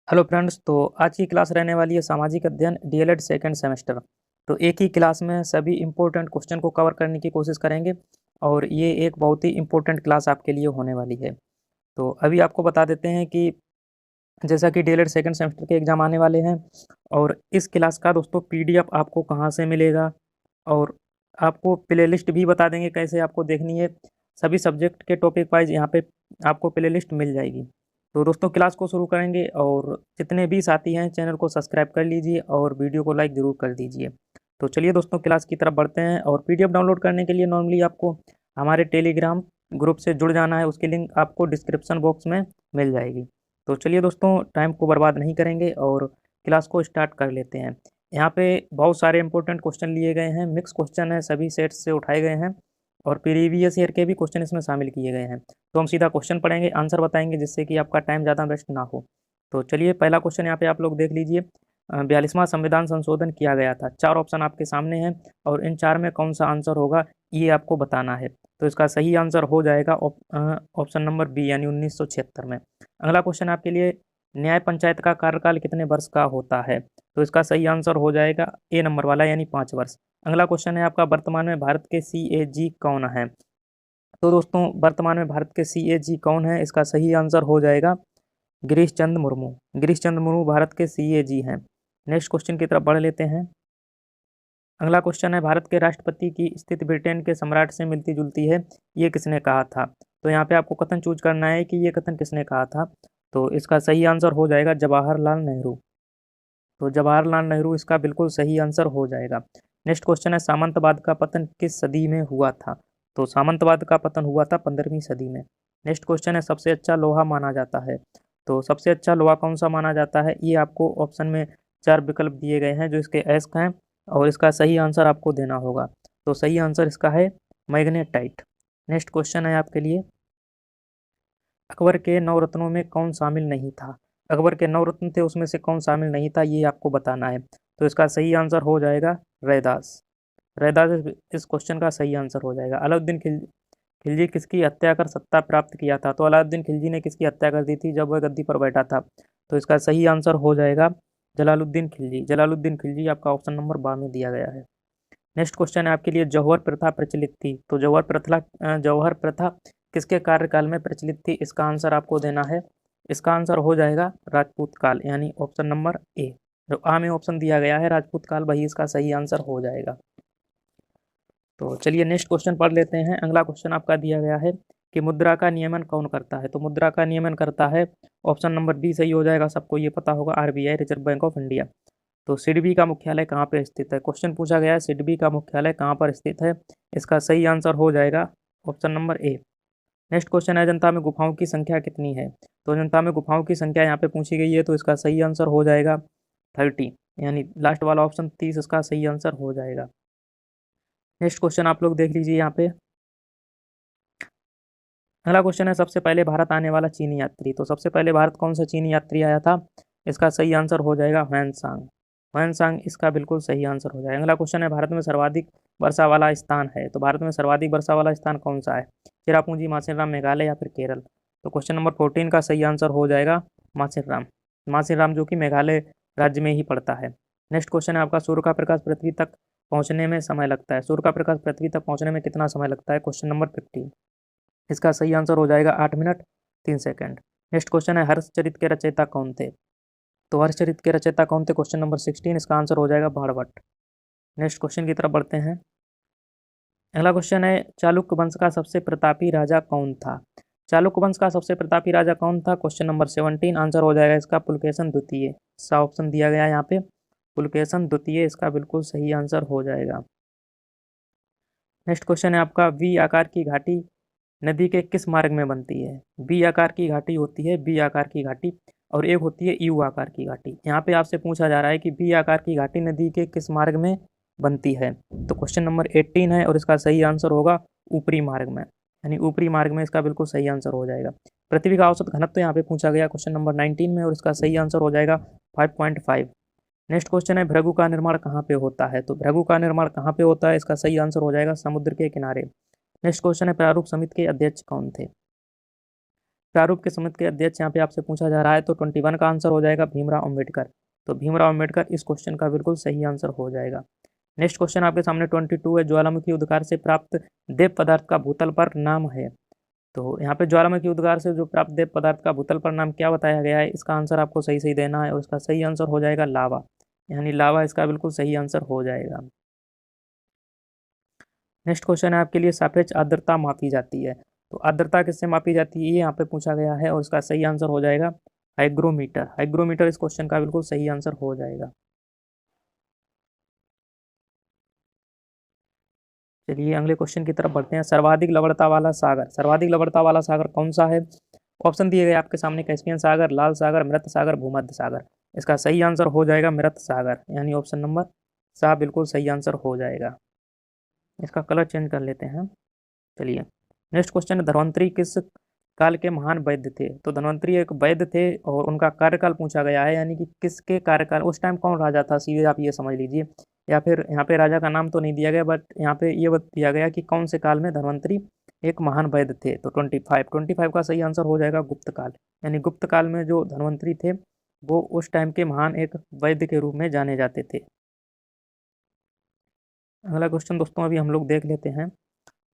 Hello friends. तो आज की क्लास रहने वाली है सामाजिक अध्ययन डीएलएड सेकंड सेमेस्टर। तो एक ही क्लास में सभी इम्पोर्टेंट क्वेश्चन को कवर करने की कोशिश करेंगे और ये एक बहुत ही इम्पोर्टेंट क्लास आपके लिए होने वाली है। तो अभी आपको बता देते हैं कि जैसा कि डीएलएड सेकंड सेमेस्टर के एग्ज़ाम आने वाले हैं और इस क्लास का दोस्तों पीडीएफ आपको कहाँ से मिलेगा और आपको प्लेलिस्ट भी बता देंगे कैसे आपको देखनी है। सभी सब्जेक्ट के टॉपिक वाइज यहाँ पे आपको प्लेलिस्ट मिल जाएगी। तो दोस्तों क्लास को शुरू करेंगे और जितने भी साथी हैं चैनल को सब्सक्राइब कर लीजिए और वीडियो को लाइक ज़रूर कर दीजिए। तो चलिए दोस्तों क्लास की तरफ बढ़ते हैं और पीडीएफ डाउनलोड करने के लिए नॉर्मली आपको हमारे टेलीग्राम ग्रुप से जुड़ जाना है। उसकी लिंक आपको डिस्क्रिप्शन बॉक्स में मिल जाएगी। तो चलिए दोस्तों टाइम को बर्बाद नहीं करेंगे और क्लास को स्टार्ट कर लेते हैं। यहाँ पे बहुत सारे इंपॉर्टेंट क्वेश्चन लिए गए हैं, मिक्स क्वेश्चन है, सभी सेट्स से उठाए गए हैं और प्रीवियस ईयर के भी क्वेश्चन इसमें शामिल किए गए हैं। तो हम सीधा क्वेश्चन पढ़ेंगे, आंसर बताएंगे जिससे कि आपका टाइम ज़्यादा वेस्ट ना हो। तो चलिए पहला क्वेश्चन यहाँ पे आप लोग देख लीजिए। 42वां संविधान संशोधन किया गया था। 4 ऑप्शन आपके सामने हैं और इन 4 में कौन सा आंसर होगा ये आपको बताना है। तो इसका सही आंसर हो जाएगा ऑप्शन नंबर बी यानी 1976 में। अगला क्वेश्चन आपके लिए, न्याय पंचायत का कार्यकाल कितने वर्ष का होता है? तो इसका सही आंसर हो जाएगा ए नंबर वाला यानी 5 वर्ष। अगला क्वेश्चन है आपका, वर्तमान में भारत के सीएजी कौन है? तो दोस्तों वर्तमान में भारत के सीएजी कौन है? इसका सही आंसर हो जाएगा गिरीश चंद्र मुर्मू। गिरीश चंद्र मुर्मू भारत के सीएजी हैं। नेक्स्ट क्वेश्चन की तरफ बढ़ लेते हैं। अगला क्वेश्चन है, भारत के राष्ट्रपति की स्थिति ब्रिटेन के सम्राट से मिलती जुलती है, ये किसने कहा था? तो यहाँ पे आपको कथन चूज करना है कि ये कथन किसने कहा था। तो इसका सही आंसर हो जाएगा जवाहरलाल नेहरू। तो जवाहरलाल नेहरू इसका बिल्कुल सही आंसर हो जाएगा। नेक्स्ट क्वेश्चन है, सामंतवाद का पतन किस सदी में हुआ था? तो सामंतवाद का पतन हुआ था 15वीं सदी में। नेक्स्ट क्वेश्चन है, सबसे अच्छा लोहा माना जाता है। तो सबसे अच्छा लोहा कौन सा माना जाता है? ये आपको ऑप्शन में 4 विकल्प दिए गए हैं जो इसके अयस्क हैं और इसका सही आंसर आपको देना होगा। तो सही आंसर इसका है मैग्नेटाइट। नेक्स्ट क्वेश्चन है आपके लिए, अकबर के 9 रत्नों में कौन शामिल नहीं था? अकबर के 9 रत्न थे उसमें से कौन शामिल नहीं था ये आपको बताना है। तो इसका सही आंसर हो जाएगा रैदास। रैदास इस क्वेश्चन का सही आंसर हो जाएगा। अलाउद्दीन खिलजी किसकी हत्या कर सत्ता प्राप्त किया था? तो अलाउद्दीन खिलजी ने किसकी हत्या कर दी थी जब वह गद्दी पर बैठा था? तो इसका सही आंसर हो जाएगा जलालुद्दीन खिलजी। जलालुद्दीन खिलजी आपका ऑप्शन नंबर 12 में दिया गया है। नेक्स्ट क्वेश्चन है आपके लिए, जौहर प्रथा प्रचलित थी। तो जौहर प्रथा किसके कार्यकाल में प्रचलित थी? इसका आंसर आपको देना है। इसका आंसर हो जाएगा राजपूत काल यानी ऑप्शन नंबर ए। जो आ में ऑप्शन दिया गया है राजपूत काल, वही इसका सही आंसर हो जाएगा। तो चलिए नेक्स्ट क्वेश्चन पढ़ लेते हैं। अगला क्वेश्चन आपका दिया गया है कि मुद्रा का नियमन कौन करता है? तो मुद्रा का नियमन करता है ऑप्शन नंबर बी सही हो जाएगा। सबको ये पता होगा, RBI, reserve bank of India. तो सिडबी का मुख्यालय कहाँ पर स्थित है? क्वेश्चन पूछा गया है सिडबी का मुख्यालय कहाँ पर स्थित है? इसका सही आंसर हो जाएगा option number A. Next question है, जनता में गुफाओं की संख्या कितनी है? तो जनता में गुफाओं की संख्या यहाँ पे पूछी गई है, तो इसका सही आंसर हो जाएगा 30 यानी लास्ट वाला ऑप्शन 30 इसका सही आंसर हो जाएगा। नेक्स्ट क्वेश्चन आप लोग देख लीजिए यहाँ पे। अगला क्वेश्चन है, सबसे पहले भारत आने वाला चीनी यात्री। तो सबसे पहले भारत कौन सा चीनी यात्री आया था? इसका सही आंसर हो जाएगा ह्वेनसांग। ह्वेनसांग इसका बिल्कुल सही आंसर हो जाएगा। अगला क्वेश्चन है, भारत में सर्वाधिक वर्षा वाला स्थान है। तो भारत में सर्वाधिक वर्षा वाला स्थान कौन सा है? चेरापूंजी, माथेरान, मेघालय या फिर केरल? तो क्वेश्चन नंबर 14 का सही आंसर हो जाएगा माथेरान। माथेरान जो कि मेघालय राज्य में ही पड़ता है। नेक्स्ट क्वेश्चन है आपका, सूर्य का प्रकाश पृथ्वी तक पहुंचने में समय लगता है। सूर्य का प्रकाश पृथ्वी तक पहुंचने में कितना समय लगता है? Question number 15। इसका सही आंसर हो जाएगा 8 मिनट 3 सेकंड। नेक्स्ट क्वेश्चन है, हर्षचरित के रचयिता कौन थे? तो हर्षचरित के रचयिता कौन थे? Question number 16। इसका आंसर हो जाएगा बाणभट्ट। नेक्स्ट क्वेश्चन की तरफ बढ़ते हैं। अगला क्वेश्चन है, चालुक्य वंश का सबसे प्रतापी राजा कौन था? चालुक्य वंश का सबसे प्रतापी राजा कौन था? Question number 17। आंसर हो जाएगा इसका पुलकेशन द्वितीय। सा ऑप्शन दिया गया है यहाँ पे, पुलकेशन द्वितीय इसका बिल्कुल सही आंसर हो जाएगा। नेक्स्ट क्वेश्चन है आपका, वी आकार की घाटी नदी के किस मार्ग में बनती है? बी आकार की घाटी होती है, बी आकार की घाटी, और एक होती है यू आकार की घाटी। यहाँ पे आपसे पूछा जा रहा है कि बी आकार की घाटी नदी के किस मार्ग में बनती है? तो क्वेश्चन नंबर 18 है और इसका सही आंसर होगा ऊपरी मार्ग में, यानी ऊपरी मार्ग में इसका बिल्कुल सही आंसर हो जाएगा। पृथ्वी का औसत घनत्व तो यहाँ पे पूछा गया क्वेश्चन नंबर 19 में और इसका सही आंसर हो जाएगा 5.5। नेक्स्ट क्वेश्चन है, भृगु का निर्माण कहाँ पे होता है? तो भृगु का निर्माण कहाँ पे होता है? इसका सही आंसर हो जाएगा समुद्र के किनारे। नेक्स्ट क्वेश्चन है, प्रारूप समिति के अध्यक्ष कौन थे? प्रारूप के समिति के अध्यक्ष यहाँ पे आपसे पूछा जा रहा है, तो 21 का आंसर हो जाएगा भीमराव अम्बेडकर। तो भीमराव अम्बेडकर इस क्वेश्चन का बिल्कुल सही आंसर हो जाएगा। नेक्स्ट क्वेश्चन आपके सामने 22 है, ज्वालामुखी उद्गार से प्राप्त देव पदार्थ का भूतल पर नाम है। तो यहाँ पे ज्वालामुखी उद्गार से जो प्राप्त देव पदार्थ का भूतल पर नाम क्या बताया गया है, इसका आंसर आपको सही सही देना है और इसका सही आंसर हो जाएगा लावा, यानी लावा इसका बिल्कुल सही आंसर हो जाएगा। नेक्स्ट क्वेश्चन है आपके लिए, सापेक्ष आर्द्रता मापी जाती है। तो आर्द्रता किससे मापी जाती है, ये यहाँ पे पूछा गया है और इसका सही आंसर हो जाएगा हाइग्रोमीटर। हाइग्रोमीटर इस क्वेश्चन का बिल्कुल सही आंसर हो जाएगा। चलिए अगले क्वेश्चन की तरफ बढ़ते हैं। सर्वाधिक लवणता वाला सागर, सर्वाधिक लवणता वाला सागर कौन सा है? ऑप्शन दिए गए आपके सामने, कैस्पियन सागर, लाल सागर, मृत सागर, भूमध्य सागर। इसका सही आंसर हो जाएगा मृत सागर, यानी ऑप्शन नंबर सा बिल्कुल सही आंसर हो जाएगा। इसका कलर चेंज कर लेते हैं। चलिए नेक्स्ट क्वेश्चन, धन्वंतरी किस काल के महान वैद्य थे? तो धन्वंतरी एक वैद्य थे और उनका कार्यकाल पूछा गया है, यानी कि किसके कार्यकाल, उस टाइम कौन राजा था, सीधे आप ये समझ लीजिए। या फिर यहाँ पे राजा का नाम तो नहीं दिया गया, बट यहाँ पे ये दिया गया कि कौन से काल में धन्वंतरी एक महान वैद्य थे। तो 25 का सही आंसर हो जाएगा गुप्त काल, यानी गुप्त काल में जो धन्वंतरी थे वो उस टाइम के महान एक वैद्य के रूप में जाने जाते थे। अगला क्वेश्चन दोस्तों अभी हम लोग देख लेते हैं।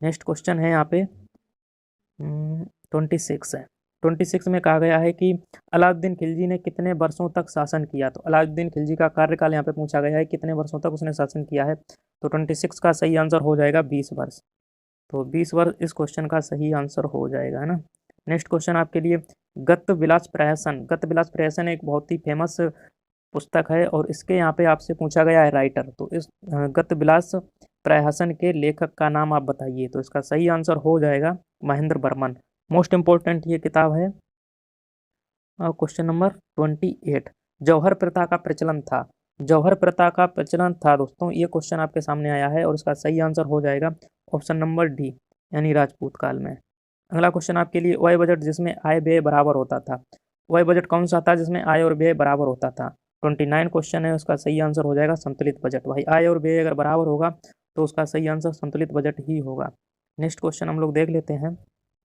नेक्स्ट क्वेश्चन है यहाँ पे 26 है। 26 में कहा गया है कि अलाउद्दीन खिलजी ने कितने वर्षों तक शासन किया? तो अलाउद्दीन खिलजी का कार्यकाल यहाँ पे पूछा गया है, कितने वर्षों तक उसने शासन किया है। तो 26 का सही आंसर हो जाएगा 20 वर्ष। तो 20 वर्ष इस क्वेश्चन का सही आंसर हो जाएगा, है ना। नेक्स्ट क्वेश्चन आपके लिए, गत विलास प्रहसन। गत विलास प्रहसन एक बहुत ही फेमस पुस्तक है और इसके यहाँ पे आपसे पूछा गया है राइटर। तो इस गत विलास प्रहसन के लेखक का नाम आप बताइए। तो इसका सही आंसर हो जाएगा महेंद्र बर्मन। मोस्ट इम्पोर्टेंट ये किताब है। क्वेश्चन नंबर 28, जौहर प्रथा का प्रचलन था। जौहर प्रथा का प्रचलन था दोस्तों, ये क्वेश्चन आपके सामने आया है और इसका सही आंसर हो जाएगा ऑप्शन नंबर डी, यानी राजपूत काल में। अगला क्वेश्चन आपके लिए, वह बजट जिसमें आय व्यय बराबर होता था। वह बजट कौन सा था जिसमें आय और व्यय बराबर होता था? 29 क्वेश्चन है, उसका सही आंसर हो जाएगा संतुलित बजट। भाई आय और व्यय अगर बराबर होगा तो उसका सही आंसर संतुलित बजट ही होगा। नेक्स्ट क्वेश्चन हम लोग देख लेते हैं।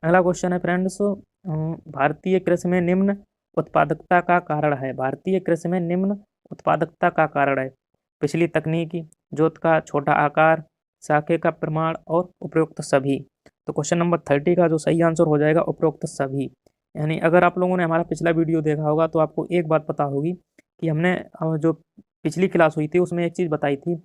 अगला क्वेश्चन है फ्रेंड्स, भारतीय कृषि में निम्न उत्पादकता का कारण है। भारतीय कृषि में निम्न उत्पादकता का कारण है, पिछली तकनीकी, जोत का छोटा आकार, शाखे का प्रमाण और उपरोक्त सभी। तो क्वेश्चन नंबर 30 का जो सही आंसर हो जाएगा उपरोक्त सभी। यानी अगर आप लोगों ने हमारा पिछला वीडियो देखा होगा तो आपको एक बात पता होगी कि हमने जो पिछली क्लास हुई थी उसमें एक चीज़ बताई थी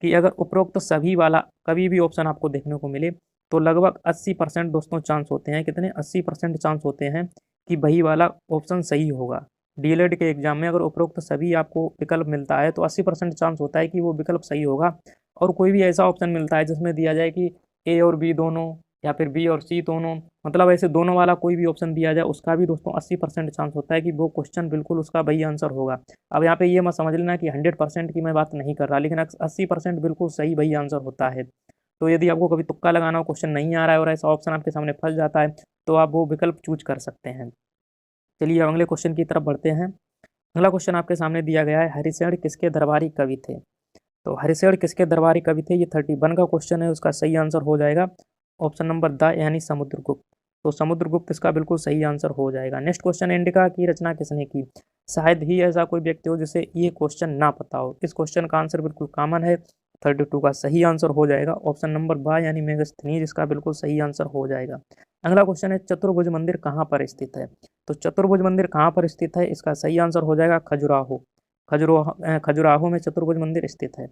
कि अगर उपरोक्त सभी वाला कभी भी ऑप्शन आपको देखने को मिले तो लगभग 80% दोस्तों चांस होते हैं, कितने 80% चांस होते हैं कि वही वाला ऑप्शन सही होगा। डीएलएड के एग्जाम में अगर उपरोक्त सभी आपको विकल्प मिलता है तो 80% चांस होता है कि वो विकल्प सही होगा। और कोई भी ऐसा ऑप्शन मिलता है जिसमें दिया जाए कि ए और बी दोनों या फिर बी और सी दोनों, मतलब ऐसे दोनों वाला कोई भी ऑप्शन दिया जाए उसका भी दोस्तों 80% चांस होता है कि वो क्वेश्चन बिल्कुल उसका वही आंसर होगा। अब यहाँ पे ये मत समझ लेना कि 100% की मैं बात नहीं कर रहा, लेकिन 80% बिल्कुल सही वही आंसर होता है। तो यदि आपको कभी तुक्का लगाना हो, क्वेश्चन नहीं आ रहा है और ऐसा ऑप्शन आपके सामने फंस जाता है तो आप वो विकल्प चूज कर सकते हैं। चलिए अगले क्वेश्चन की तरफ बढ़ते हैं। अगला क्वेश्चन आपके सामने दिया गया है, हरिशेन किसके दरबारी कवि थे? तो हरिशेन किसके दरबारी कवि थे, ये 31 का क्वेश्चन है, उसका सही आंसर हो जाएगा ऑप्शन नंबर द, यानी समुद्रगुप्त। तो समुद्रगुप्त इसका बिल्कुल सही आंसर हो जाएगा। नेक्स्ट क्वेश्चन, इंडिका की रचना किसने की? शायद ही ऐसा कोई व्यक्ति हो जिसे ये क्वेश्चन ना पता हो। इस क्वेश्चन का आंसर बिल्कुल कॉमन है, 32 का सही आंसर हो जाएगा ऑप्शन नंबर बा, यानी मेगास्थनीज इसका बिल्कुल सही आंसर हो जाएगा। अगला क्वेश्चन है, चतुर्भुज मंदिर कहाँ पर स्थित है? तो चतुर्भुज मंदिर कहाँ पर स्थित है, इसका सही आंसर हो जाएगा खजुराहो। खजुराहो में चतुर्भुज मंदिर स्थित है।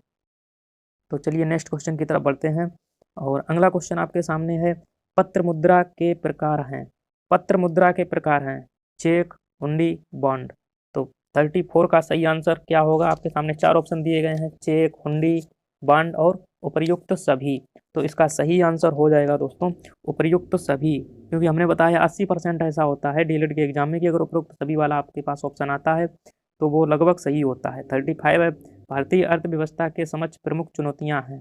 तो चलिए नेक्स्ट क्वेश्चन की तरफ बढ़ते हैं और अगला क्वेश्चन आपके सामने है, पत्र मुद्रा के प्रकार हैं। पत्र मुद्रा के प्रकार हैं चेक, हुंडी, बॉन्ड। तो 34 का सही आंसर क्या होगा? आपके सामने 4 ऑप्शन दिए गए हैं, चेक, हुंडी, बॉन्ड और उपर्युक्त सभी। तो इसका सही आंसर हो जाएगा दोस्तों उपर्युक्त सभी, क्योंकि हमने बताया 80% ऐसा होता है डीएलएड के एग्जाम में कि अगर उपरोक्त सभी वाला आपके पास ऑप्शन आता है तो वो लगभग सही होता है। 35 है, भारतीय अर्थव्यवस्था के समक्ष प्रमुख चुनौतियां हैं।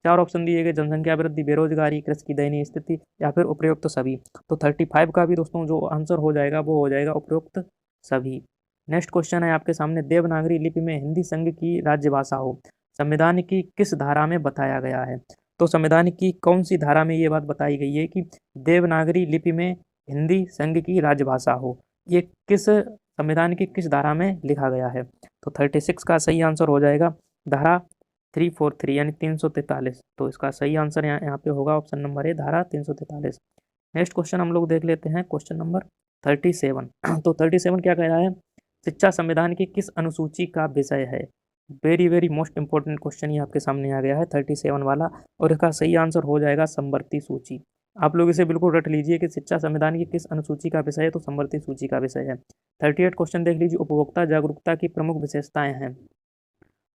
4 ऑप्शन दिए गए, जनसंख्या वृद्धि, बेरोजगारी, कृषि की दयनीय स्थिति या फिर उपरोक्त सभी। तो 35 का भी दोस्तों जो आंसर हो जाएगा वो हो जाएगा उपरोक्त सभी। नेक्स्ट क्वेश्चन है आपके सामने, देवनागरी लिपि में हिंदी संघ की राज्यभाषा हो, संविधान की किस धारा में बताया गया है? तो संविधान की कौन सी धारा में ये बात बताई गई है कि देवनागरी लिपि में हिंदी संघ की राजभाषा हो। ये किस संविधान की किस धारा में लिखा गया है? तो 36 का सही आंसर हो जाएगा धारा 343 यानी 343। तो इसका सही आंसर यहाँ पे होगा ऑप्शन नंबर ए, धारा 343। नेक्स्ट क्वेश्चन हम लोग देख लेते हैं, क्वेश्चन नंबर 37। तो 37 क्या कह रहा है? शिक्षा संविधान की किस अनुसूची का विषय है? Very very most important question ये आपके सामने आ गया है 37 वाला, और इसका सही आंसर हो जाएगा समवर्ती सूची। आप लोग इसे बिल्कुल रट लीजिए कि शिक्षा संविधान की किस अनुसूची का विषय है, तो समवर्ती सूची का विषय है। 38 क्वेश्चन देख लीजिए, उपभोक्ता जागरूकता की प्रमुख विशेषताएं हैं।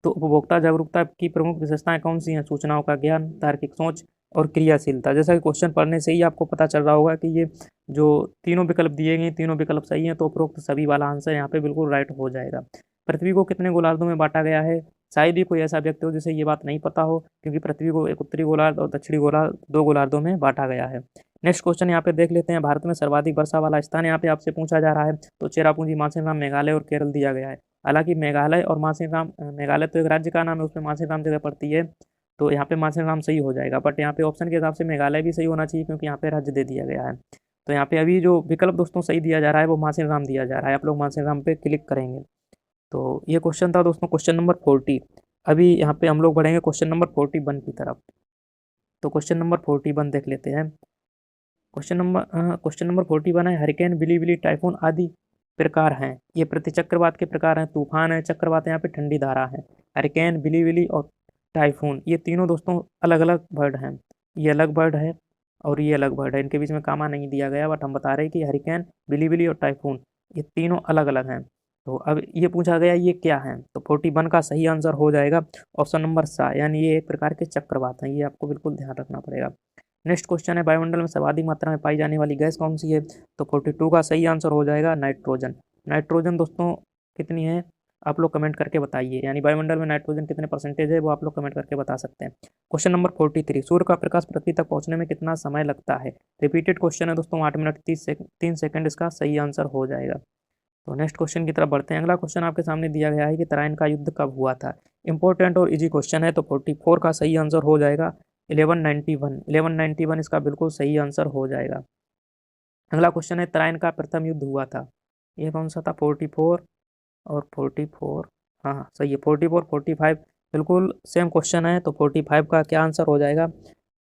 तो उपभोक्ता जागरूकता की प्रमुख विशेषताएं कौन सी हैं? सूचनाओं का ज्ञान, तार्किक सोच और क्रियाशीलता। जैसा कि क्वेश्चन पढ़ने से ही आपको पता चल रहा होगा कि ये जो तीनों विकल्प दिए गए, तीनों विकल्प सही हैं, तो उपरोक्त सभी वाला आंसर यहाँ पे बिल्कुल राइट हो जाएगा। पृथ्वी को कितने गोलार्धों में बांटा गया है? शायद ही कोई ऐसा व्यक्ति हो जिसे ये बात नहीं पता हो, क्योंकि पृथ्वी को एक उत्तरी गोलार्ध और दक्षिणी गोलार्ध, 2 गोलार्धों में बांटा गया है। नेक्स्ट क्वेश्चन यहाँ पे देख लेते हैं, भारत में सर्वाधिक वर्षा वाला स्थान यहाँ पे आपसे पूछा जा रहा है। तो चेरापूंजी, माथेरान, मेघालय और केरल दिया गया है। हालांकि मेघालय और माथेरान, मेघालय तो एक राज्य का नाम है, उसमें माथेरान जगह पड़ती है, तो यहाँ पे माथेरान सही हो जाएगा। बट यहाँ पे ऑप्शन के हिसाब से मेघालय भी सही होना चाहिए, क्योंकि यहाँ पे राज्य दे दिया गया है। तो यहाँ पे अभी जो विकल्प दोस्तों सही दिया जा रहा है वो माथेरान दिया जा रहा है। आप लोग माथेरान पे क्लिक करेंगे। तो ये क्वेश्चन था दोस्तों, क्वेश्चन नंबर 40। अभी यहाँ पे हम लोग बढ़ेंगे क्वेश्चन नंबर 41 की तरफ। तो क्वेश्चन नंबर 41 देख लेते हैं। क्वेश्चन नंबर 41 है, हरिकेन, बिलीबिली, टाइफून आदि प्रकार हैं। ये प्रतिचक्रवात के प्रकार हैं। तूफान है, चक्रवात है, यहाँ पे ठंडी धारा है। हरिकेन, बिलीबिली और टाइफून, ये तीनों दोस्तों अलग अलग वर्ड हैं। ये अलग वर्ड है और ये अलग वर्ड है, इनके बीच में कामा नहीं दिया गया, बट हम बता रहे हैं कि हरिकेन, बिलीबिली और टाइफून ये तीनों अलग अलग हैं। तो अब ये पूछा गया ये क्या है, तो 41 का सही आंसर हो जाएगा ऑप्शन नंबर सा, यानी ये एक प्रकार के चक्रवात हैं। ये आपको बिल्कुल ध्यान रखना पड़ेगा। नेक्स्ट क्वेश्चन है, वायुमंडल में सर्वाधिक मात्रा में पाई जाने वाली गैस कौन सी है? तो 42 का सही आंसर हो जाएगा नाइट्रोजन। नाइट्रोजन दोस्तों कितनी है, आप लोग कमेंट करके बताइए, यानी वायुमंडल में नाइट्रोजन कितने परसेंटेज है वो आप लोग कमेंट करके बता सकते हैं। क्वेश्चन नंबर 43, सूर्य का प्रकाश पृथ्वी तक पहुंचने में कितना समय लगता है? रिपीटेड क्वेश्चन है दोस्तों, 8 मिनट 3 सेकंड इसका सही आंसर हो जाएगा। तो नेक्स्ट क्वेश्चन की तरफ बढ़ते हैं। अगला क्वेश्चन आपके सामने दिया गया है कि तराइन का युद्ध कब हुआ था? इंपॉर्टेंट और इजी क्वेश्चन है। तो 44 का सही आंसर हो जाएगा 1191 इसका बिल्कुल सही आंसर हो जाएगा। अगला क्वेश्चन है, तराइन का प्रथम युद्ध हुआ था, ये कौन सा था? 44 और 44, हाँ सही है, 44 45 बिल्कुल सेम क्वेश्चन है। तो 45 का क्या आंसर हो जाएगा?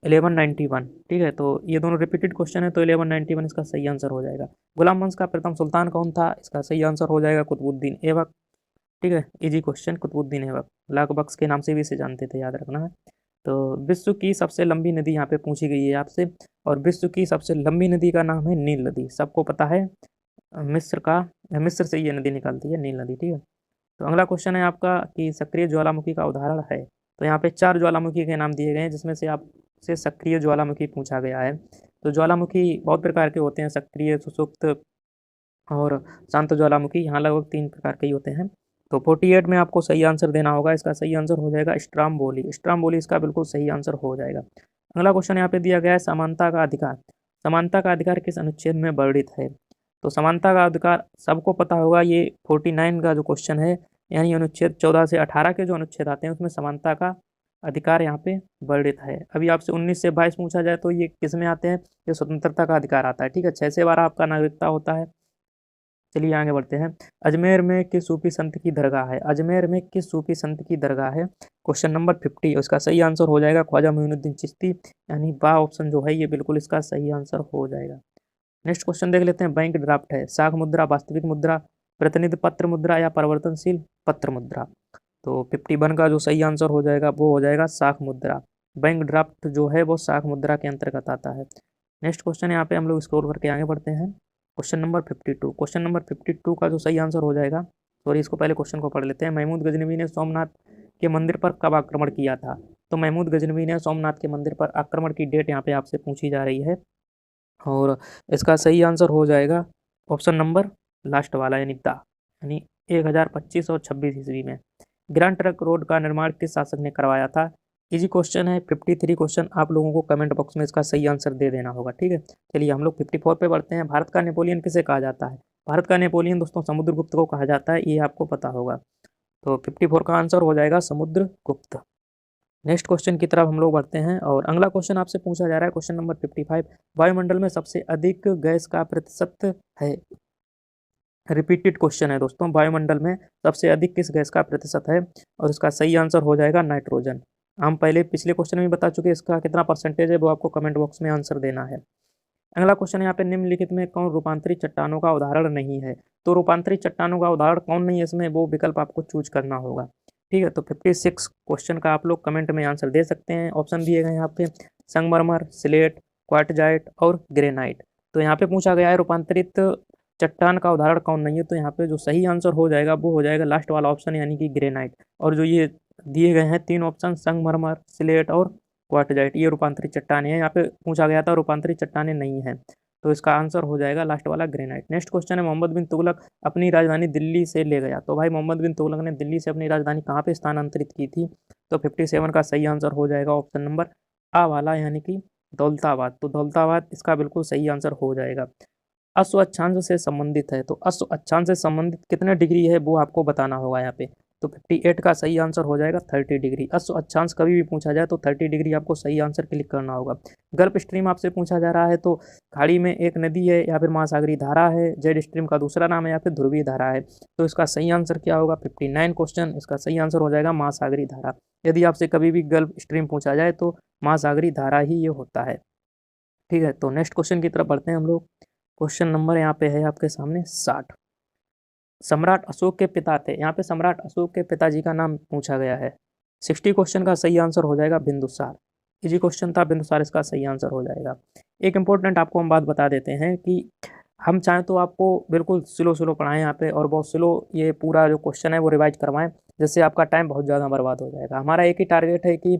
1191। ठीक है, तो ये दोनों रिपीटेड क्वेश्चन है, तो 1191 इसका सही आंसर हो जाएगा। गुलाम वंश का प्रथम सुल्तान कौन था? इसका सही आंसर हो जाएगा कुतुबुद्दीन ऐबक। ठीक है, इजी क्वेश्चन, कुतुबुद्दीन ऐबक, लाख बख्श के नाम से भी इसे जानते थे, याद रखना है। तो विश्व की सबसे लंबी नदी यहाँ पे पूछी गई है आपसे, और विश्व की सबसे लंबी नदी का नाम है नील नदी, सबको पता है। मिस्र से ये नदी निकलती है, नील नदी। ठीक है, तो अगला क्वेश्चन है आपका कि सक्रिय ज्वालामुखी का उदाहरण है। तो यहाँ पे 4 ज्वालामुखी के नाम दिए गए हैं, जिसमें से आपसे सक्रिय ज्वालामुखी पूछा गया है। तो ज्वालामुखी बहुत प्रकार के होते हैं, सक्रिय, सुषुप्त और शांत ज्वालामुखी, यहाँ लगभग 3 प्रकार के ही होते हैं। तो 48 में आपको सही आंसर देना होगा, इसका सही आंसर हो जाएगा स्ट्राम्बोली। स्ट्राम्बोली इसका बिल्कुल सही आंसर हो जाएगा। अगला क्वेश्चन यहाँ पे दिया गया है, समानता का अधिकार। समानता का अधिकार किस अनुच्छेद में वर्णित है? तो समानता का अधिकार सबको पता होगा, ये 49 का जो क्वेश्चन है, यानी अनुच्छेद 14 से 18 के जो अनुच्छेद आते हैं उसमें समानता का अधिकार यहाँ पे वर्णित है। अभी आपसे 19 से 22 पूछा जाए तो ये किस में आते हैं? ये स्वतंत्रता का अधिकार आता है। ठीक है, 6 से 12 आपका नागरिकता होता है। चलिए आगे बढ़ते हैं। अजमेर में किस सूफी संत की दरगाह है? अजमेर में किस सूफी संत की दरगाह है? क्वेश्चन नंबर 50, उसका सही आंसर हो जाएगा ख्वाजा मोइनुद्दीन चिश्ती, यानी बा ऑप्शन जो है ये बिल्कुल इसका सही आंसर हो जाएगा। नेक्स्ट क्वेश्चन देख लेते हैं, बैंक ड्राफ्ट है, साख मुद्रा, वास्तविक मुद्रा, प्रतिनिधि पत्र मुद्रा या परिवर्तनशील पत्र मुद्रा? तो 51 का जो सही आंसर हो जाएगा वो हो जाएगा साख मुद्रा। बैंक ड्राफ्ट जो है वो साख मुद्रा के अंतर्गत आता है। नेक्स्ट क्वेश्चन यहाँ पे हम लोग स्क्रॉल करके आगे बढ़ते हैं। क्वेश्चन नंबर 52, क्वेश्चन नंबर 52 का जो सही आंसर हो जाएगा, सॉरी इसको पहले क्वेश्चन को पढ़ लेते हैं। महमूद गजनवी ने सोमनाथ के मंदिर पर कब आक्रमण किया था? तो महमूद गजनवी ने सोमनाथ के मंदिर पर आक्रमण की डेट यहाँ पे आपसे पूछी जा रही है, और इसका सही आंसर हो जाएगा ऑप्शन नंबर लास्ट वाला, यानी दा, यानी 1025 और 26 ईस्वी में। ग्रैंड ट्रंक रोड का निर्माण किस शासक ने करवाया था? इजी क्वेश्चन है, 53 क्वेश्चन आप लोगों को कमेंट बॉक्स में इसका सही आंसर दे देना होगा। ठीक है, चलिए हम लोग 54 पे बढ़ते हैं। भारत का नेपोलियन किसे कहा जाता है? भारत का नेपोलियन दोस्तों समुद्रगुप्त को कहा जाता है, ये आपको पता होगा। तो 54 का आंसर हो जाएगा समुद्रगुप्त। नेक्स्ट क्वेश्चन की तरफ हम लोग बढ़ते हैं और अगला क्वेश्चन आपसे पूछा जा रहा है क्वेश्चन नंबर 55। वायुमंडल में सबसे अधिक गैस का प्रतिशत है। रिपीटेड क्वेश्चन है दोस्तों, वायुमंडल में सबसे अधिक किस गैस का प्रतिशत है, और इसका सही आंसर हो जाएगा नाइट्रोजन। हम पहले पिछले क्वेश्चन में बता चुके हैं, इसका कितना परसेंटेज है वो आपको कमेंट बॉक्स में आंसर देना है। अगला क्वेश्चन यहाँ पे निम्नलिखित में कौन रूपांतरित चट्टानों का उदाहरण नहीं है। तो रूपांतरित चट्टानों का उदाहरण कौन नहीं है, इसमें वो विकल्प आपको चूज करना होगा। ठीक है, तो 56 क्वेश्चन का आप लोग कमेंट में आंसर दे सकते हैं। ऑप्शन दिए गए हैं यहाँ पे संगमरमर, स्लेट, क्वार्टजाइट और ग्रेनाइट। तो यहाँ पे पूछा गया है रूपांतरित चट्टान का उदाहरण कौन नहीं है, तो यहाँ पे जो सही आंसर हो जाएगा वो हो जाएगा लास्ट वाला ऑप्शन यानी कि ग्रेनाइट। और जो ये दिए गए हैं तीन ऑप्शन संगमरमर, स्लेट और क्वार्टजाइट, ये रूपांतरित चट्टानें हैं। यहाँ पे पूछा गया था रूपांतरित चट्टानें नहीं है, तो इसका आंसर हो जाएगा लास्ट वाला ग्रेनाइट। नेक्स्ट क्वेश्चन है मोहम्मद बिन तुगलक अपनी राजधानी दिल्ली से ले गया। तो भाई मोहम्मद बिन तुगलक ने दिल्ली से अपनी राजधानी कहाँ पे स्थानांतरित की थी, तो 57 का सही आंसर हो जाएगा ऑप्शन नंबर आ वाला यानी कि दौलताबाद। तो दौलताबाद इसका बिल्कुल सही आंसर हो जाएगा। अश्व अक्षांश से संबंधित है, तो अश्व अक्षांश से संबंधित कितने डिग्री है वो आपको बताना होगा यहाँ पे। तो 58 का सही आंसर हो जाएगा 30 डिग्री। अश्व अक्षांश कभी भी पूछा जाए तो 30 डिग्री आपको सही आंसर क्लिक करना होगा। गल्फ स्ट्रीम आपसे पूछा जा रहा है, तो खाड़ी में एक नदी है या फिर महासागरीय धारा है, जेड स्ट्रीम का दूसरा नाम है या फिर ध्रुवीय धारा है। तो इसका सही आंसर क्या होगा 59 क्वेश्चन, इसका सही आंसर हो जाएगा महासागरीय धारा। यदि आपसे कभी भी गल्फ स्ट्रीम पूछा जाए तो महासागरीय धारा ही ये होता है। ठीक है, तो नेक्स्ट क्वेश्चन की तरफ बढ़ते हैं हम लोग। क्वेश्चन नंबर यहाँ पे है आपके सामने 60। सम्राट अशोक के पिता थे, यहाँ पे सम्राट अशोक के पिताजी का नाम पूछा गया है। 60 क्वेश्चन का सही आंसर हो जाएगा बिंदुसार। इजी क्वेश्चन था, बिंदुसार इसका सही आंसर हो जाएगा। एक इंपॉर्टेंट आपको हम बात बता देते हैं कि हम चाहें तो आपको बिल्कुल स्लो पढ़ाएं यहाँ पे, और बहुत स्लो ये पूरा जो क्वेश्चन है वो रिवाइज करवाएं, जिससे आपका टाइम बहुत ज़्यादा बर्बाद हो जाएगा। हमारा एक ही टारगेट है कि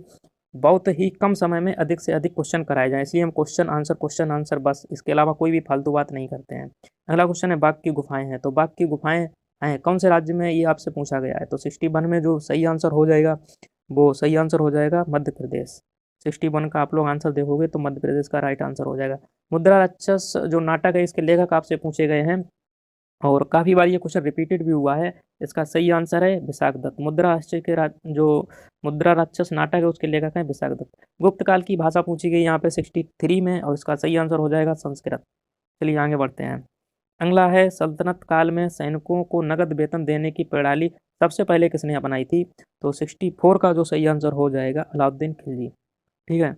बहुत ही कम समय में अधिक से अधिक क्वेश्चन कराए जाएं, इसलिए हम क्वेश्चन आंसर बस, इसके अलावा कोई भी फालतू बात नहीं करते हैं। अगला क्वेश्चन है बाघ की गुफाएं हैं। तो बाघ की गुफाएं हैं कौन से राज्य में, ये आपसे पूछा गया है। तो 61 में जो सही आंसर हो जाएगा वो सही आंसर हो जाएगा मध्य प्रदेश। 61 का आप लोग आंसर देखोगे तो मध्य प्रदेश का राइट आंसर हो जाएगा। मुद्रा राक्षस जो नाटक है इसके लेखक आपसे पूछे गए हैं, और काफ़ी बार ये क्वेश्चन रिपीटेड भी हुआ है। इसका सही आंसर है विशाख दत्त। मुद्रा राक्षस के जो मुद्रा राक्षस नाटक है उसके लेखक हैं विशाख दत्त। गुप्त काल की भाषा पूछी गई यहाँ पे 63 में, और इसका सही आंसर हो जाएगा संस्कृत। चलिए आगे बढ़ते हैं। अगला है सल्तनत काल में सैनिकों को नगद वेतन देने की प्रणाली सबसे पहले किसने अपनाई थी। तो 64 का जो सही आंसर हो जाएगा अलाउद्दीन खिलजी। ठीक है,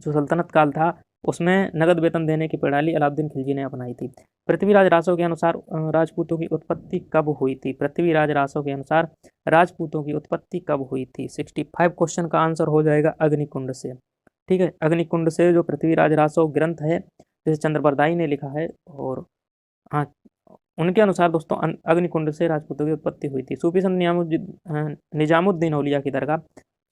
जो सल्तनत काल था उसमें नगद वेतन देने की प्रणाली अलाउद्दीन खिलजी ने अपनाई थी। पृथ्वीराज रासो के अनुसार राजपूतों की उत्पत्ति कब हुई थी। पृथ्वीराज रासो के अनुसार राजपूतों की उत्पत्ति कब हुई थी। 65 क्वेश्चन का आंसर हो जाएगा अग्निकुंड से। ठीक है, अग्निकुंड से जो पृथ्वीराज रासो ग्रंथ है जिसे चंद्रबरदाई ने लिखा है, और हाँ उनके अनुसार दोस्तों अग्निकुंड से राजपूतों की उत्पत्ति हुई थी। सूफी संत निजामुद्दीन औलिया की दरगाह,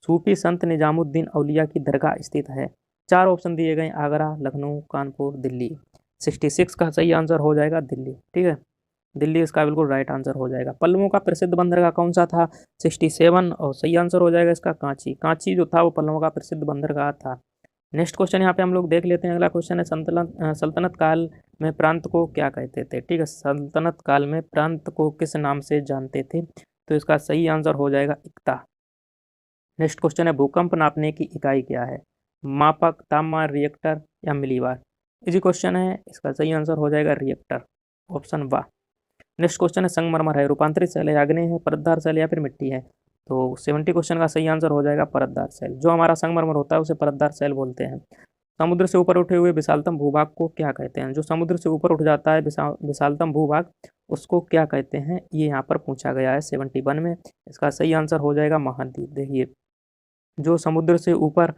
सूफी संत निजामुद्दीन औलिया की दरगाह स्थित है। 4 ऑप्शन दिए गए आगरा, लखनऊ, कानपुर, दिल्ली। 66 का सही आंसर हो जाएगा दिल्ली। ठीक है, दिल्ली इसका बिल्कुल राइट आंसर हो जाएगा। पल्लवों का प्रसिद्ध बंदरगाह कौन सा था। 67 और सही आंसर हो जाएगा इसका कांची। कांची जो था वो पल्लवों का प्रसिद्ध बंदरगाह था। नेक्स्ट क्वेश्चन यहाँ पे हम लोग देख लेते हैं। अगला क्वेश्चन है सल्तनत काल में प्रांत को क्या कहते थे। ठीक है, सल्तनत काल में प्रांत को किस नाम से जानते थे, तो इसका सही आंसर हो जाएगा इक्ता। नेक्स्ट क्वेश्चन है भूकंप नापने की इकाई क्या है। मापक, तापमान, रिएक्टर या मिलीबार। इसी क्वेश्चन है, इसका सही आंसर हो जाएगा रिएक्टर, ऑप्शन वाह। नेक्स्ट क्वेश्चन है संगमरमर है रूपांतरित सेल है, आग्नेय है, परतदार सेल या फिर मिट्टी है। तो 70 क्वेश्चन का सही आंसर हो जाएगा परतदार सेल। जो हमारा संगमरमर होता है उसे परतदार सेल बोलते हैं। समुद्र से ऊपर उठे हुए विशालतम भूभाग को क्या कहते हैं। जो समुद्र से ऊपर उठ जाता है विशालतम भूभाग, उसको क्या कहते हैं, ये यहाँ पर पूछा गया है 71 में। इसका सही आंसर हो जाएगा महाद्वीप। देखिए, जो समुद्र से ऊपर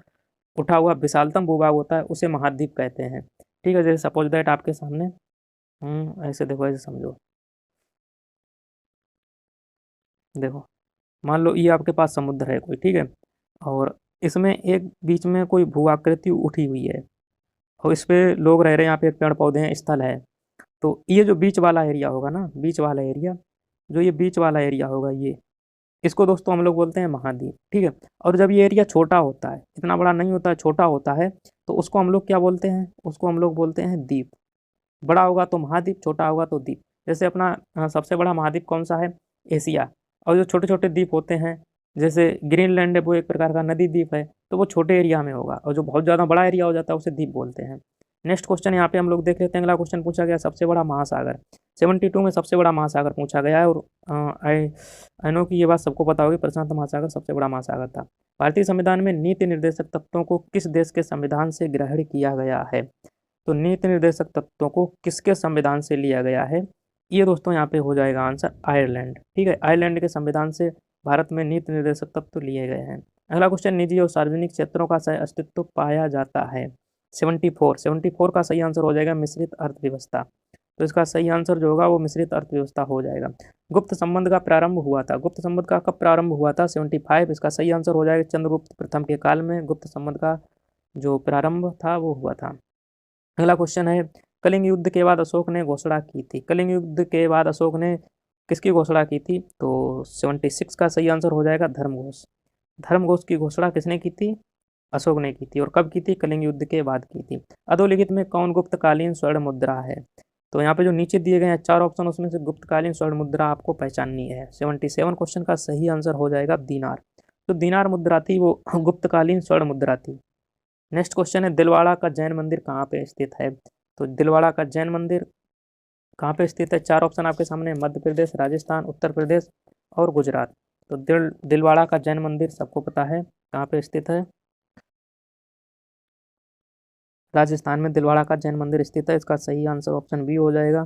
उठा हुआ विशालतम भूभाग होता है उसे महाद्वीप कहते हैं। ठीक है, जैसे सपोज दैट आपके सामने ऐसे देखो, ऐसे समझो, देखो मान लो ये आपके पास समुद्र है कोई, ठीक है, और इसमें एक बीच में कोई भू आकृति उठी हुई है, और इस पे लोग रह रहे हैं, यहाँ पे पेड़ पौधे हैं, स्थल है। तो ये जो बीच वाला एरिया होगा ना, बीच वाला एरिया, जो ये बीच वाला एरिया होगा, ये इसको दोस्तों हम लोग बोलते हैं महाद्वीप। ठीक है, और जब ये एरिया छोटा होता है, इतना बड़ा नहीं होता है, छोटा होता है, तो उसको हम लोग क्या बोलते हैं, उसको हम लोग बोलते हैं द्वीप। बड़ा होगा तो महाद्वीप, छोटा होगा तो द्वीप। जैसे अपना सबसे बड़ा महाद्वीप कौन सा है, एशिया। और जो छोटे छोटे द्वीप होते हैं जैसे ग्रीनलैंड है वो एक प्रकार का नदी द्वीप है, तो वो छोटे एरिया में होगा, और जो बहुत ज़्यादा बड़ा एरिया हो जाता है उसे द्वीप बोलते हैं। नेक्स्ट क्वेश्चन यहाँ पे हम लोग देख लेते हैं। अगला क्वेश्चन पूछा गया सबसे बड़ा महासागर। 72 में सबसे बड़ा महासागर पूछा गया है, और आई नो कि ये बात सबको पता होगी, प्रशांत महासागर सबसे बड़ा महासागर था। भारतीय संविधान में नीति निर्देशक तत्वों को किस देश के संविधान से ग्रहण किया गया है? तो नीति निर्देशक तत्वों को किसके संविधान से लिया गया है? ये दोस्तों यहाँ पे हो जाएगा आंसर आयरलैंड। ठीक है, आयरलैंड के संविधान से भारत में नीति निर्देशक तत्व लिए गए हैं। अगला क्वेश्चन, निजी और सार्वजनिक क्षेत्रों का सह अस्तित्व पाया जाता है। 74 का सही आंसर हो जाएगा मिश्रित अर्थव्यवस्था। तो इसका सही आंसर जो होगा वो मिश्रित अर्थव्यवस्था हो जाएगा। गुप्त संबंध का प्रारंभ हुआ था, गुप्त संबंध का कब प्रारंभ हुआ था? 75। इसका सही आंसर हो जाएगा चंद्रगुप्त प्रथम के काल में गुप्त संबंध का जो प्रारंभ था वो हुआ था। अगला क्वेश्चन है, कलिंग युद्ध के बाद अशोक ने घोषणा की थी। कलिंग युद्ध के बाद अशोक ने किसकी घोषणा की थी? तो 76 का सही आंसर हो जाएगा धर्मघोष। धर्मघोष की घोषणा किसने की थी? अशोक ने की थी। और कब की थी? कलिंग युद्ध के बाद की थी। अधोलिखित में कौन गुप्तकालीन स्वर्ण मुद्रा है? तो यहाँ पे जो नीचे दिए गए हैं 4 ऑप्शन, उसमें से गुप्तकालीन स्वर्ण मुद्रा आपको पहचाननी है। 77 क्वेश्चन का सही आंसर हो जाएगा दीनार। तो दीनार मुद्रा थी वो गुप्तकालीन स्वर्ण मुद्रा थी। नेक्स्ट क्वेश्चन है, दिलवाड़ा का जैन मंदिर कहाँ पे स्थित है? तो दिलवाड़ा का जैन मंदिर कहाँ पे स्थित है? 4 ऑप्शन आपके सामने, मध्य प्रदेश, राजस्थान, उत्तर प्रदेश और गुजरात। तो दिलवाड़ा का जैन मंदिर सबको पता है कहाँ पे स्थित है, राजस्थान में दिलवाड़ा का जैन मंदिर स्थित है। इसका सही आंसर ऑप्शन बी हो जाएगा।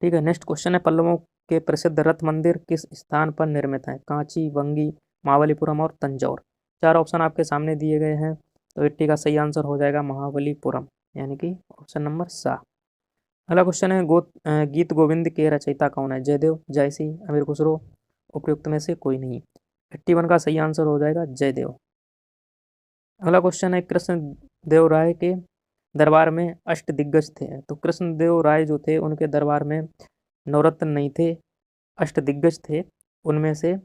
ठीक है, नेक्स्ट क्वेश्चन है, पल्लवों के प्रसिद्ध रथ मंदिर किस स्थान पर निर्मित है? कांची, वंगी, महाबलीपुरम और तंजौर। 4 ऑप्शन आपके सामने दिए गए हैं। तो 80 का सही आंसर हो जाएगा महाबलीपुरम, यानी कि ऑप्शन नंबर सा। अगला क्वेश्चन है, गीत गोविंद के रचयिता कौन है? जयदेव, जयसिंह, अमीर खुसरो, उपयुक्त में से कोई नहीं। 81 का सही आंसर हो जाएगा जयदेव। अगला क्वेश्चन है, कृष्ण देव राय के दरबार में अष्टदिग्गज थे। तो कृष्ण देव राय जो थे उनके दरबार में नवरत्न नहीं थे, अष्टदिग्गज थे। उनमें से